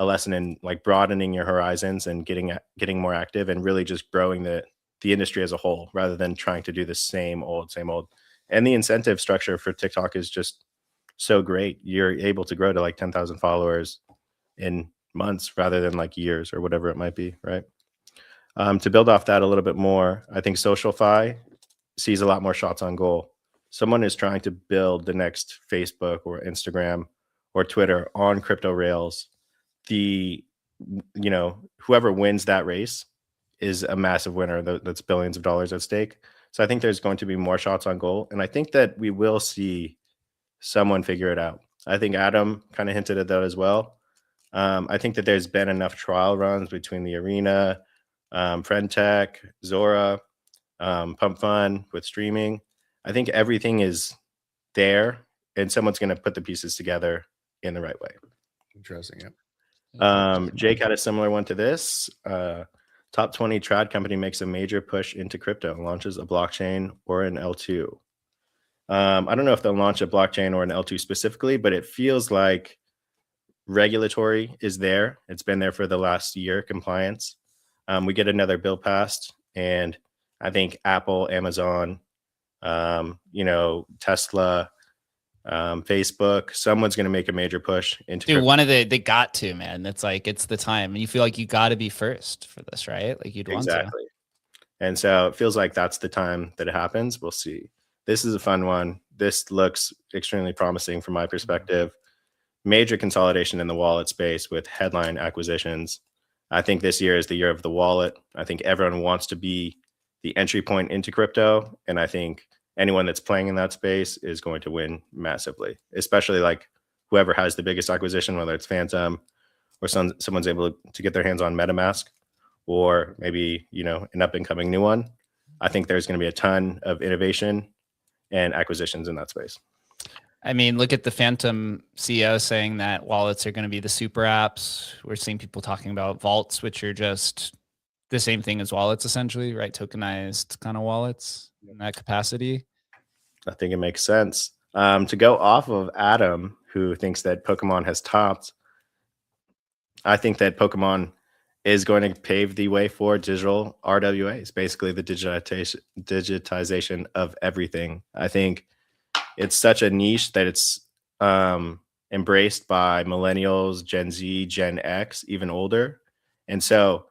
lesson in like broadening your horizons and getting more active and really just growing the industry as a whole rather than trying to do the same old. And the incentive structure for TikTok is just so great. You're able to grow to like 10,000 followers in months rather than like years or whatever it might be, right? To build off that a little bit more, I think SocialFi sees a lot more shots on goal. Someone is trying to build the next Facebook or Instagram or Twitter on crypto rails. Whoever wins that race is a massive winner. That's billions of dollars at stake. So I think there's going to be more shots on goal. And I think that we will see someone figure it out. I think Adam kind of hinted at that as well. I think that there's been enough trial runs between the Arena, Friendtech, Zora, Pump Fun with streaming. I think everything is there and someone's going to put the pieces together in the right way. Interesting. Yeah. Jake had a similar one to this. Top 20 trad company makes a major push into crypto, launches a blockchain or an L2. I don't know if they'll launch a blockchain or an L2 specifically, but it feels like regulatory is there. It's been there for the last year, compliance. We get another bill passed, and I think Apple, Amazon, Tesla, Facebook, someone's going to make a major push into Dude, they got to, man. It's like, it's the time. And you feel like you got to be first for this, right? Like you'd want to. Exactly. And so it feels like that's the time that it happens. We'll see. This is a fun one. This looks extremely promising from my perspective. Major consolidation in the wallet space with headline acquisitions. I think this year is the year of the wallet. I think everyone wants to be the entry point into crypto. And I think anyone that's playing in that space is going to win massively, especially like whoever has the biggest acquisition, whether it's Phantom or someone's able to get their hands on MetaMask or maybe, an up and coming new one. I think there's going to be a ton of innovation and acquisitions in that space. I mean, look at the Phantom CEO saying that wallets are going to be the super apps. We're seeing people talking about vaults, which are just the same thing as wallets, essentially, right? Tokenized kind of wallets in that capacity. I think it makes sense. To go off of Adam, who thinks that Pokemon has topped, I think that Pokemon is going to pave the way for digital RWAs, basically the digitization of everything. I think it's such a niche that it's embraced by millennials, Gen Z, Gen X, even older. And so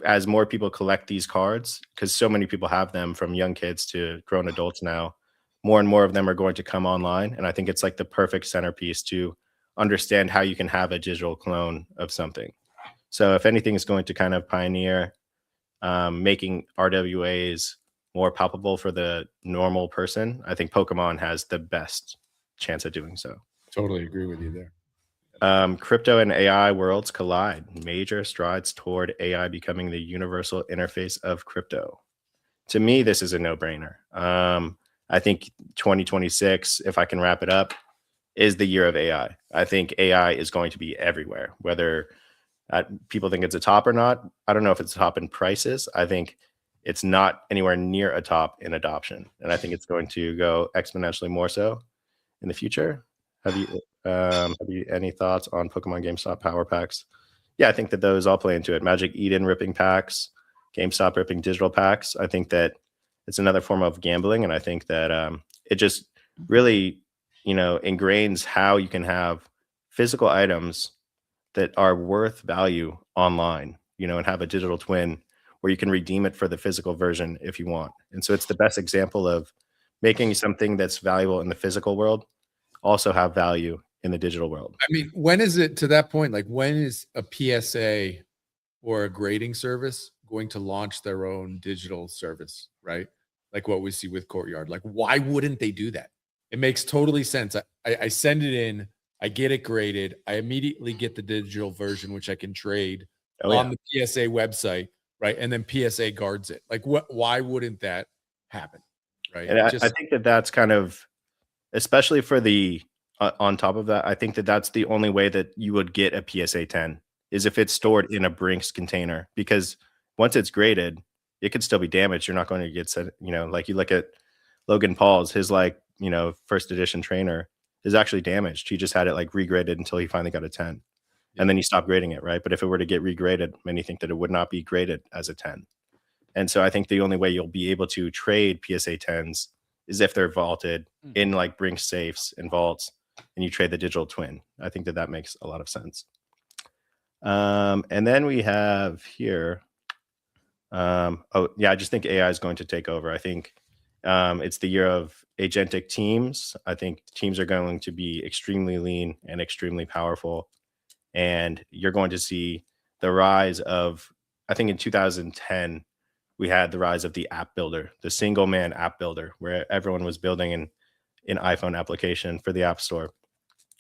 as more people collect these cards, because so many people have them from young kids to grown adults now, more and more of them are going to come online. And I think it's like the perfect centerpiece to understand how you can have a digital clone of something. So if anything is going to kind of pioneer making RWAs more palpable for the normal person, I think Pokemon has the best chance at doing so. Totally agree with you there. Crypto and AI worlds collide. Major strides toward AI becoming the universal interface of crypto. To me, this is a no-brainer. I think 2026, if I can wrap it up, is the year of AI. I think AI is going to be everywhere, whether people think it's a top or not. I don't know if it's a top in prices. I think it's not anywhere near a top in adoption. And I think it's going to go exponentially more so in the future. Have you any thoughts on Pokemon GameStop power packs? Yeah, I think that those all play into it. Magic Eden ripping packs, GameStop ripping digital packs. I think that it's another form of gambling. And I think that it just really, ingrains how you can have physical items that are worth value online, and have a digital twin where you can redeem it for the physical version if you want. And so it's the best example of making something that's valuable in the physical world also have value in the digital world. I mean, when is it to that point? Like, when is a PSA or a grading service going to launch their own digital service, right? Like what we see with Courtyard. Like, why wouldn't they do that? It makes totally sense. I send it in, I get it graded. I immediately get the digital version, which I can trade Oh, on the PSA website, right? And then PSA guards it. Like, why wouldn't that happen, right? And I think that that's kind of, especially for the on top of that, I think that that's the only way that you would get a PSA 10 is if it's stored in a Brinks container, because once it's graded, it could still be damaged. You're not going to get set, like you look at Logan Paul's, his first edition trainer is actually damaged. He just had it like regraded until he finally got a 10. And then he stopped grading it, right? But if it were to get regraded, many think that it would not be graded as a 10. And so I think the only way you'll be able to trade PSA 10s is if they're vaulted in like Brinks safes and vaults, and you trade the digital twin. I think that makes a lot of sense. And then we have here, I just think AI is going to take over. I think it's the year of agentic teams. I think teams are going to be extremely lean and extremely powerful. And you're going to see the rise of, I think in 2010, we had the rise of the app builder, the single man app builder, where everyone was building an iPhone application for the App Store.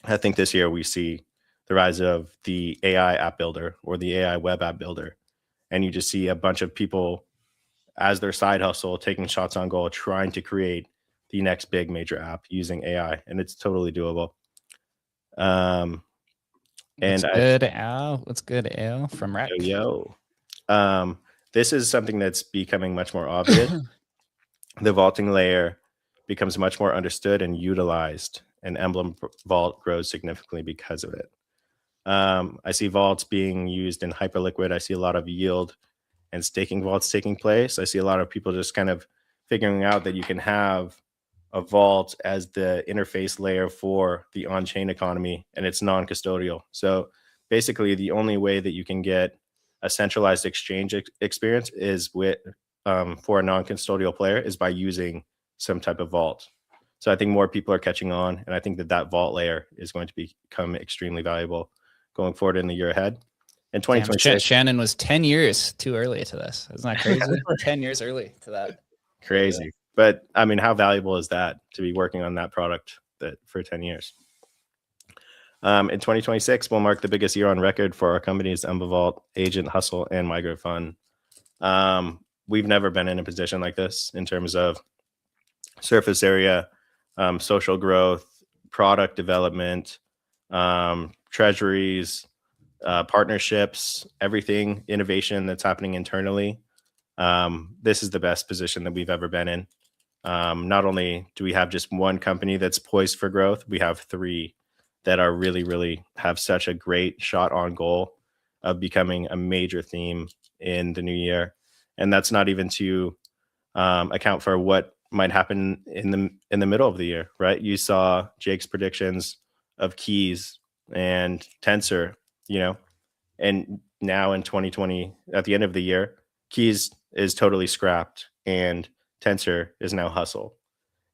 I think this year we see the rise of the AI app builder or the AI web app builder. And you just see a bunch of people as their side hustle, taking shots on goal, trying to create the next big major app using AI. And it's totally doable. What's good, Al? What's good, Al from Rec? Yo. This is something that's becoming much more obvious. The vaulting layer becomes much more understood and utilized, and Emblem Vault grows significantly because of it. I see vaults being used in Hyperliquid. I see a lot of yield and staking vaults taking place. I see a lot of people just kind of figuring out that you can have a vault as the interface layer for the on-chain economy, and it's non-custodial. So basically, the only way that you can get a centralized exchange experience is with for a non-custodial player is by using some type of vault. So I think more people are catching on, and I think that vault layer is going to become extremely valuable going forward in the year ahead. In 2026, Shannon was 10 years too early to this. Isn't that crazy? 10 years early to that. Crazy. Yeah. But I mean, how valuable is that to be working on that product for 10 years? In 2026, we'll mark the biggest year on record for our companies, Emblem Vault, Agent, Hustle, and Migrate Fund. We've never been in a position like this in terms of surface area, social growth, product development, treasuries, partnerships, everything, innovation that's happening internally. This is the best position that we've ever been in. Not only do we have just one company that's poised for growth, we have three that are really have such a great shot on goal of becoming a major theme in the new year. And that's not even to account for what might happen in the middle of the year, right? You saw Jake's predictions of Keys and Tensor, and now in 2020, at the end of the year, Keys is totally scrapped and Tensor is now Hustle.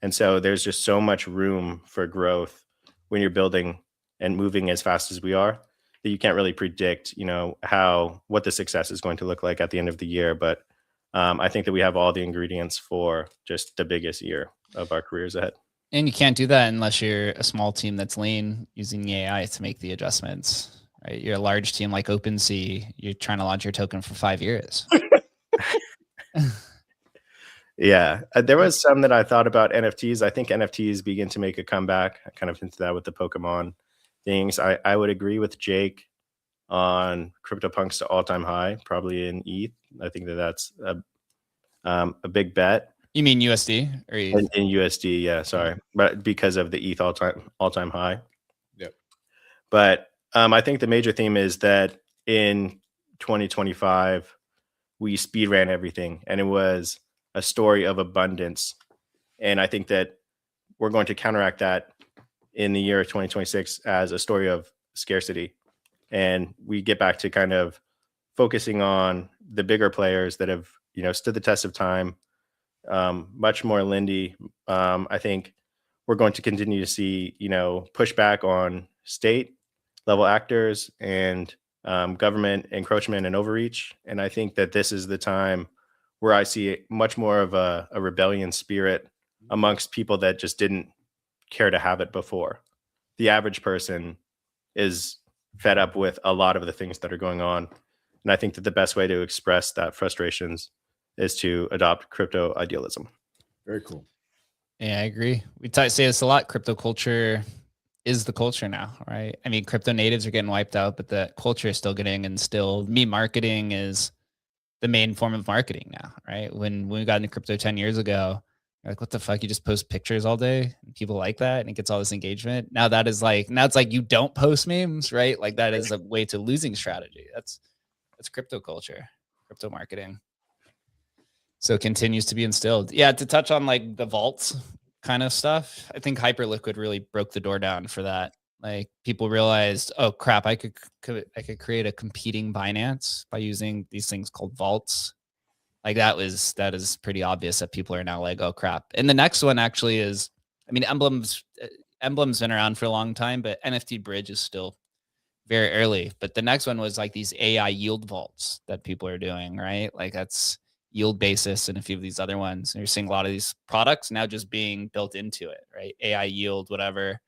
And so there's just so much room for growth when you're building and moving as fast as we are that you can't really predict, what the success is going to look like at the end of the year. But I think that we have all the ingredients for just the biggest year of our careers ahead. And you can't do that unless you're a small team that's lean using AI to make the adjustments, right? You're a large team like OpenSea. You're trying to launch your token for 5 years. Yeah, there was some that I thought about NFTs. I think NFTs begin to make a comeback. I kind of hinted that with the Pokemon things. I would agree with Jake on CryptoPunks to all-time high, probably in ETH. I think that's a big bet. You mean USD or ETH? In USD, yeah. Sorry, but because of the ETH all-time high. Yep. But I think the major theme is that in 2025 we speed ran everything, and it was a story of abundance. And I think that we're going to counteract that in the year of 2026 as a story of scarcity. And we get back to kind of focusing on the bigger players that have, stood the test of time, much more Lindy. I think we're going to continue to see, pushback on state level actors and government encroachment and overreach. And I think that this is the time where I see much more of a rebellion spirit amongst people that just didn't care to have it before. The average person is fed up with a lot of the things that are going on. And I think that the best way to express that frustrations is to adopt crypto idealism. Very cool. Yeah, I agree. We say this a lot. Crypto culture is the culture now, right? I mean, crypto natives are getting wiped out, but the culture is still getting instilled. Meme marketing is the main form of marketing now, right? When we got into crypto 10 years ago, you're like, what the fuck? You just post pictures all day and people like that and it gets all this engagement. Now it's like you don't post memes, right? Like that is a way to losing strategy. That's crypto culture, crypto marketing. So it continues to be instilled. Yeah, to touch on like the vaults kind of stuff, I think Hyperliquid really broke the door down for that. Like people realized, oh crap, I could create a competing Binance by using these things called vaults. Like that is pretty obvious that people are now like, oh crap. And the next one actually is, I mean, Emblem's been around for a long time, but NFT Bridge is still very early. But the next one was like these AI yield vaults that people are doing, right? Like that's yield basis and a few of these other ones. And you're seeing a lot of these products now just being built into it, right? AI yield, whatever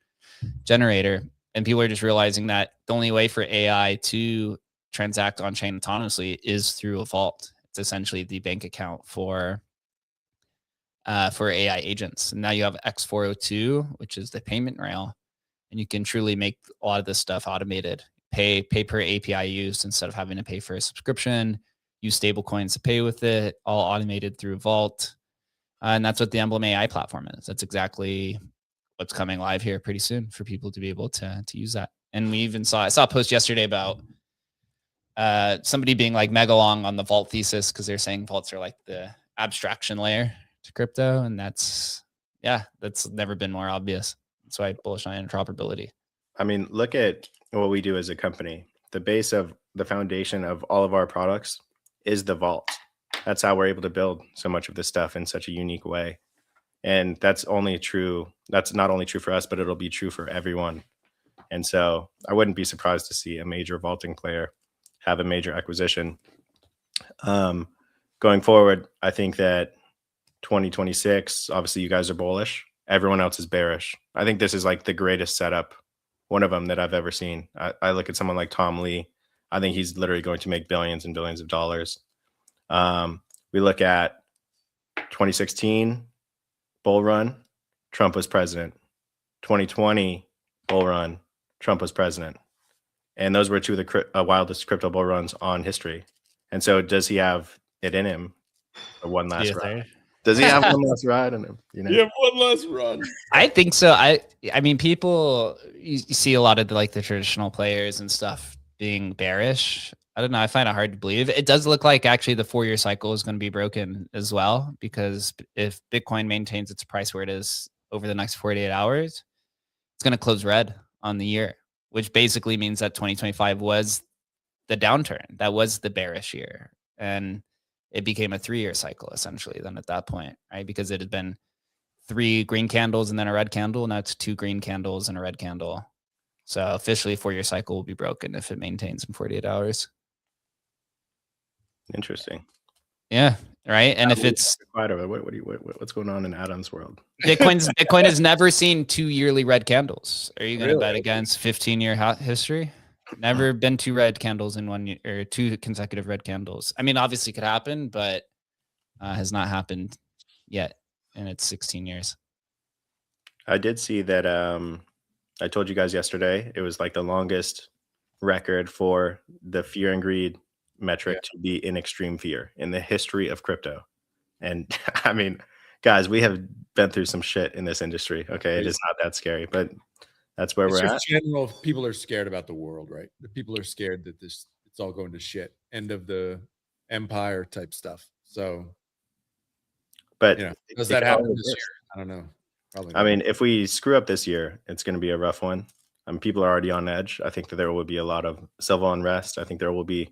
generator. And people are just realizing that the only way for AI to transact on chain autonomously is through a vault. It's essentially the bank account for AI agents. And now you have X402, which is the payment rail, and you can truly make a lot of this stuff automated. Pay per API use instead of having to pay for a subscription. Use stable coins to pay with it, all automated through Vault. And that's what the Emblem AI platform is. That's exactly what's coming live here pretty soon for people to be able to use that. And we even I saw a post yesterday about somebody being like mega long on the Vault thesis because they're saying vaults are like the abstraction layer to crypto. And that's never been more obvious. That's why I bullish on interoperability. I mean, look at what we do as a company. The base of the foundation of all of our products is the vault. That's how we're able to build so much of this stuff in such a unique way. And that's not only true for us, but it'll be true for everyone. And so I wouldn't be surprised to see a major vaulting player have a major acquisition. Going forward, I think that 2026, obviously you guys are bullish. Everyone else is bearish. I think this is like the greatest setup, one of them that I've ever seen. I look at someone like Tom Lee. I think he's literally going to make billions and billions of dollars. We look at 2016 bull run, Trump was president. 2020 bull run, Trump was president. And those were two of the wildest crypto bull runs on history. And so does he have it in him for one last ride? Does he have one last ride in him? Yeah, one last run. I think so. I mean, people, you see a lot of the traditional players and stuff being bearish. I don't know. I find it hard to believe. It does look like actually the 4-year cycle is going to be broken as well, because if Bitcoin maintains its price where it is over the next 48 hours, it's going to close red on the year, which basically means that 2025 was the downturn. That was the bearish year. And it became a 3-year cycle essentially then at that point, right? Because it had been 3 green candles and then a red candle. Now it's 2 green candles and a red candle. So officially 4-year cycle will be broken if it maintains in 48 hours. Interesting. Yeah. Right. And if it's what's going on in Adam's world? Bitcoin has never seen 2 yearly red candles. Are you going to bet against 15-year history? Never been 2 red candles in 1 year, or 2 consecutive red candles. I mean, obviously it could happen, but has not happened yet in its 16 years. I did see that. I told you guys yesterday, it was like the longest record for the fear and greed metric to be in extreme fear in the history of crypto. And I mean, guys, we have been through some shit in this industry. Okay. It is not that scary, but that's where we're at. General, people are scared about the world, right? The people are scared that it's all going to shit. End of the empire type stuff. So, but does that happen this year? I don't know. Probably. I mean, if we screw up this year, it's going to be a rough one. People are already on edge. I think that there will be a lot of civil unrest. I think there will be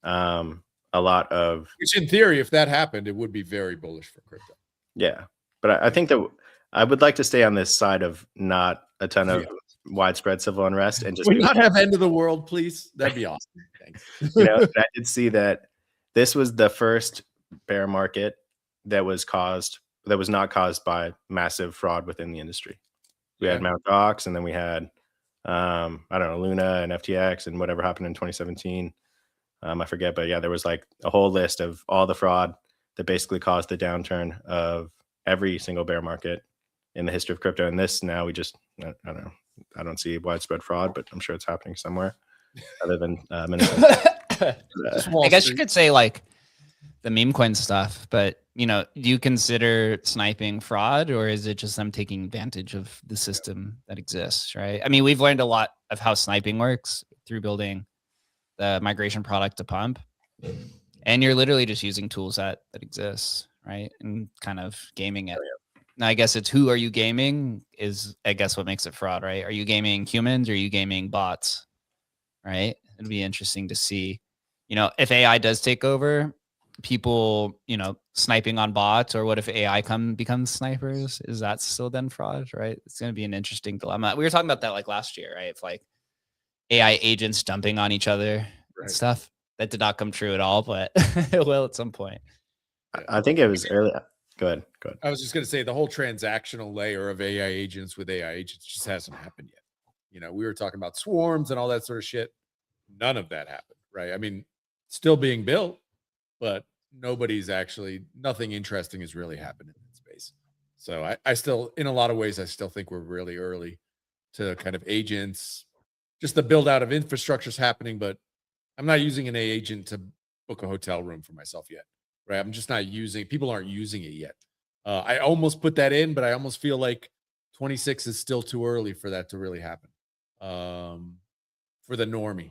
a lot of, which in theory, if that happened, it would be very bullish for crypto. Yeah. But I think that I would like to stay on this side of not a ton of widespread civil unrest and just not have end of the world, please. That'd be awesome. Thanks. I did see that this was the first bear market that was not caused by massive fraud within the industry. We had Mt. Gox, and then we had I don't know, Luna and FTX and whatever happened in 2017. I forget, but yeah, there was like a whole list of all the fraud that basically caused the downturn of every single bear market in the history of crypto. And this now I don't know. I don't see widespread fraud, but I'm sure it's happening somewhere other than Minnesota. I guess you could say like the meme coin stuff, but do you consider sniping fraud, or is it just them taking advantage of the system that exists, right? I mean, we've learned a lot of how sniping works through building the migration product to Pump, and you're literally just using tools that exist, right? And kind of gaming it. Now, I guess it's who are you gaming is, I guess, what makes it fraud, right? Are you gaming humans or are you gaming bots, right? It'd be interesting to see, if AI does take over, people, sniping on bots, or what if AI becomes snipers? Is that still then fraud, right? It's going to be an interesting dilemma. We were talking about that like last year, right? If like AI agents dumping on each other and stuff. That did not come true at all, but it will at some point. I think it was early. Go ahead. I was just going to say the whole transactional layer of AI agents with AI agents just hasn't happened yet. We were talking about swarms and all that sort of shit. None of that happened, right? I mean, still being built, but nothing interesting has really happened in that space. So I still, in a lot of ways, I still think we're really early to kind of agents. Just the build out of infrastructure is happening, but I'm not using an AI agent to book a hotel room for myself yet, right? I'm just not people aren't using it yet. I almost put that in, but I almost feel like 26 is still too early for that to really happen for the normie.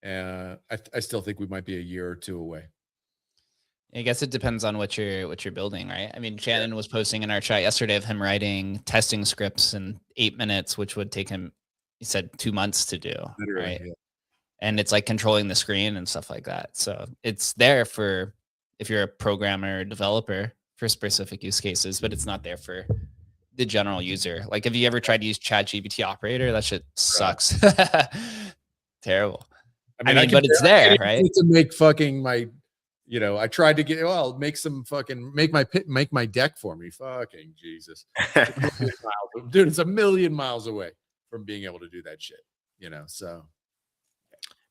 I still think we might be a year or two away. I guess it depends on what you're building, right? I mean, Shannon was posting in our chat yesterday of him writing testing scripts in 8 minutes, which would take him, he said, 2 months to do, right? Yeah. And it's like controlling the screen and stuff like that. So it's there for if you're a programmer or developer for specific use cases, but it's not there for the general user. Like, have you ever tried to use ChatGPT Operator? That shit sucks. Terrible. I mean, but it's there, right? To make fucking my, I tried to make my deck for me. Fucking Jesus. Dude, it's a million miles away from being able to do that shit, so.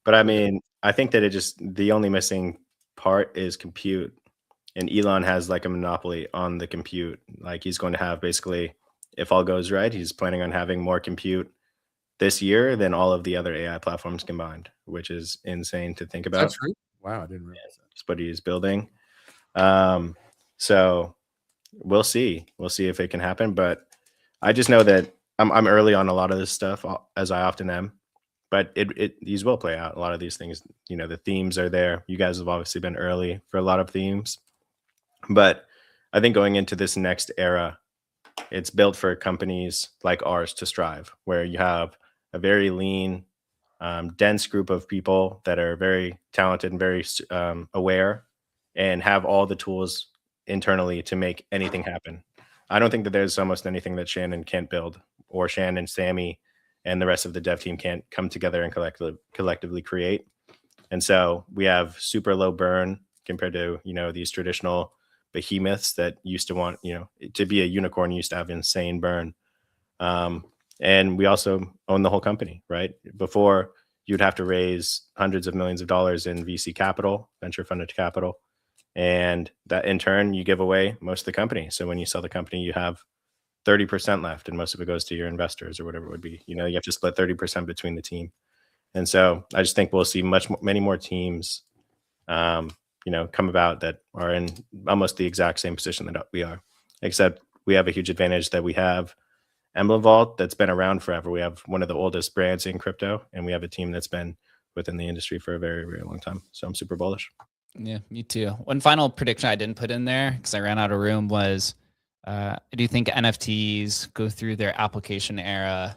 But I mean, I think that the only missing part is compute. And Elon has like a monopoly on the compute. Like he's going to have basically, if all goes right, he's planning on having more compute this year than all of the other AI platforms combined, which is insane to think about. That's true. Wow, I didn't realize that. Just what he is building. So we'll see. We'll see if it can happen. But I just know that I'm early on a lot of this stuff, as I often am. But these will play out. A lot of these things, the themes are there. You guys have obviously been early for a lot of themes. But I think going into this next era, it's built for companies like ours to strive, where you have a very lean, dense group of people that are very talented and very aware and have all the tools internally to make anything happen. I don't think that there's almost anything that Shannon can't build, or Shannon, Sammy, and the rest of the dev team can't come together and collectively create. And so we have super low burn compared to, these traditional behemoths that used to want, to be a unicorn, used to have insane burn. And we also own the whole company, right? Before, you'd have to raise hundreds of millions of dollars in VC capital, venture funded capital. And that in turn, you give away most of the company. So when you sell the company, you have 30% left, and most of it goes to your investors or whatever it would be. You have to split 30% between the team. And so I just think we'll see many more teams, come about that are in almost the exact same position that we are, except we have a huge advantage that we have Emblem Vault that's been around forever. We have one of the oldest brands in crypto, and we have a team that's been within the industry for a very, very long time. So I'm super bullish. Yeah, me too. One final prediction I didn't put in there because I ran out of room was, I do think NFTs go through their application era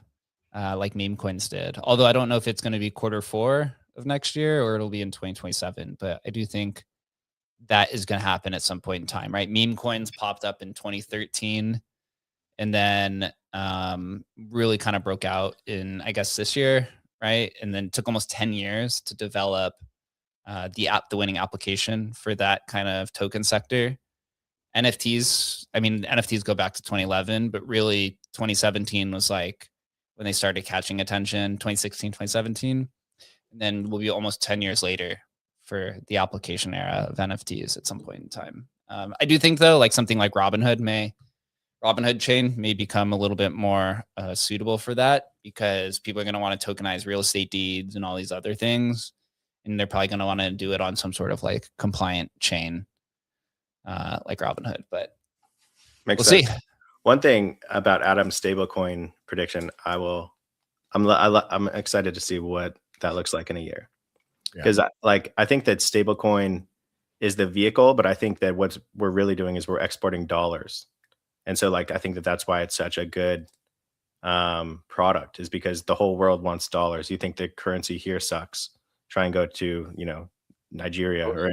like meme coins did. Although I don't know if it's going to be Q4 of next year or it'll be in 2027, but I do think that is going to happen at some point in time, right? Meme coins popped up in 2013 and then really kind of broke out in, I guess, this year, right? And then took almost 10 years to develop the winning application for that kind of token sector. NFTs, I mean, NFTs go back to 2011, but really 2017 was like when they started catching attention, 2016, 2017. And then we'll be almost 10 years later for the application era of NFTs at some point in time. I do think, though, like something like Robinhood chain may become a little bit more suitable for that, because people are going to want to tokenize real estate deeds and all these other things. And they're probably going to want to do it on some sort of like compliant chain like Robinhood, but we'll see. One thing about Adam's stablecoin prediction, I'm excited to see what that looks like in a year, because I think that stablecoin is the vehicle, but I think that what we're really doing is we're exporting dollars, and so like I think that that's why it's such a good product, is because the whole world wants dollars. You think the currency here sucks? Try and go to Nigeria or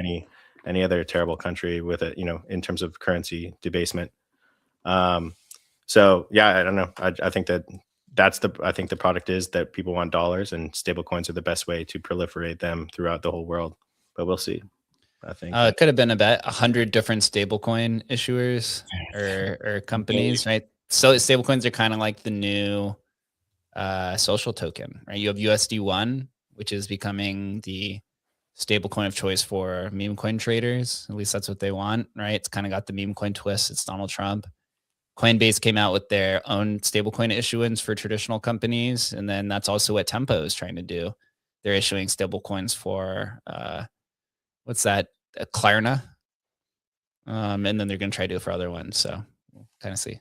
any other terrible country with it, in terms of currency debasement. So yeah, I don't know. I think I think the product is that people want dollars, and stable coins are the best way to proliferate them throughout the whole world. But we'll see. I think it could have been about 100 different stablecoin issuers or companies, right? So stablecoins are kind of like the new social token, right? You have USD1, which is becoming the stablecoin of choice for meme coin traders. At least that's what they want, right? It's kind of got the meme coin twist. It's Donald Trump. Coinbase came out with their own stablecoin issuance for traditional companies, and then that's also what Tempo is trying to do. They're issuing stablecoins for what's that? Klarna, and then they're going to try to do it for other ones. So we'll kind of see.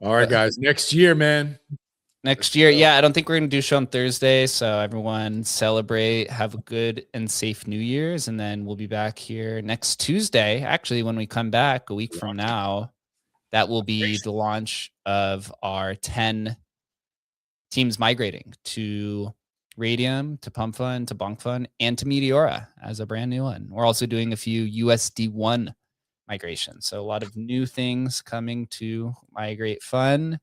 All right, guys. Next year, man. Next year, yeah. I don't think we're going to do a show on Thursday. So everyone celebrate, have a good and safe New Year's. And then we'll be back here next Tuesday. Actually, when we come back a week from now, that will be the launch of our 10 teams migrating to Radium, to Pump Fund, to Bonk Fund, and to Meteora as a brand new one. We're also doing a few USD1 migrations. So a lot of new things coming to Migrate Fun.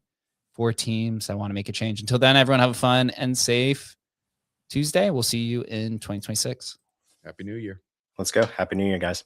4 teams that want to make a change. Until then, everyone have a fun and safe Tuesday. We'll see you in 2026. Happy New Year. Let's go. Happy New Year, guys.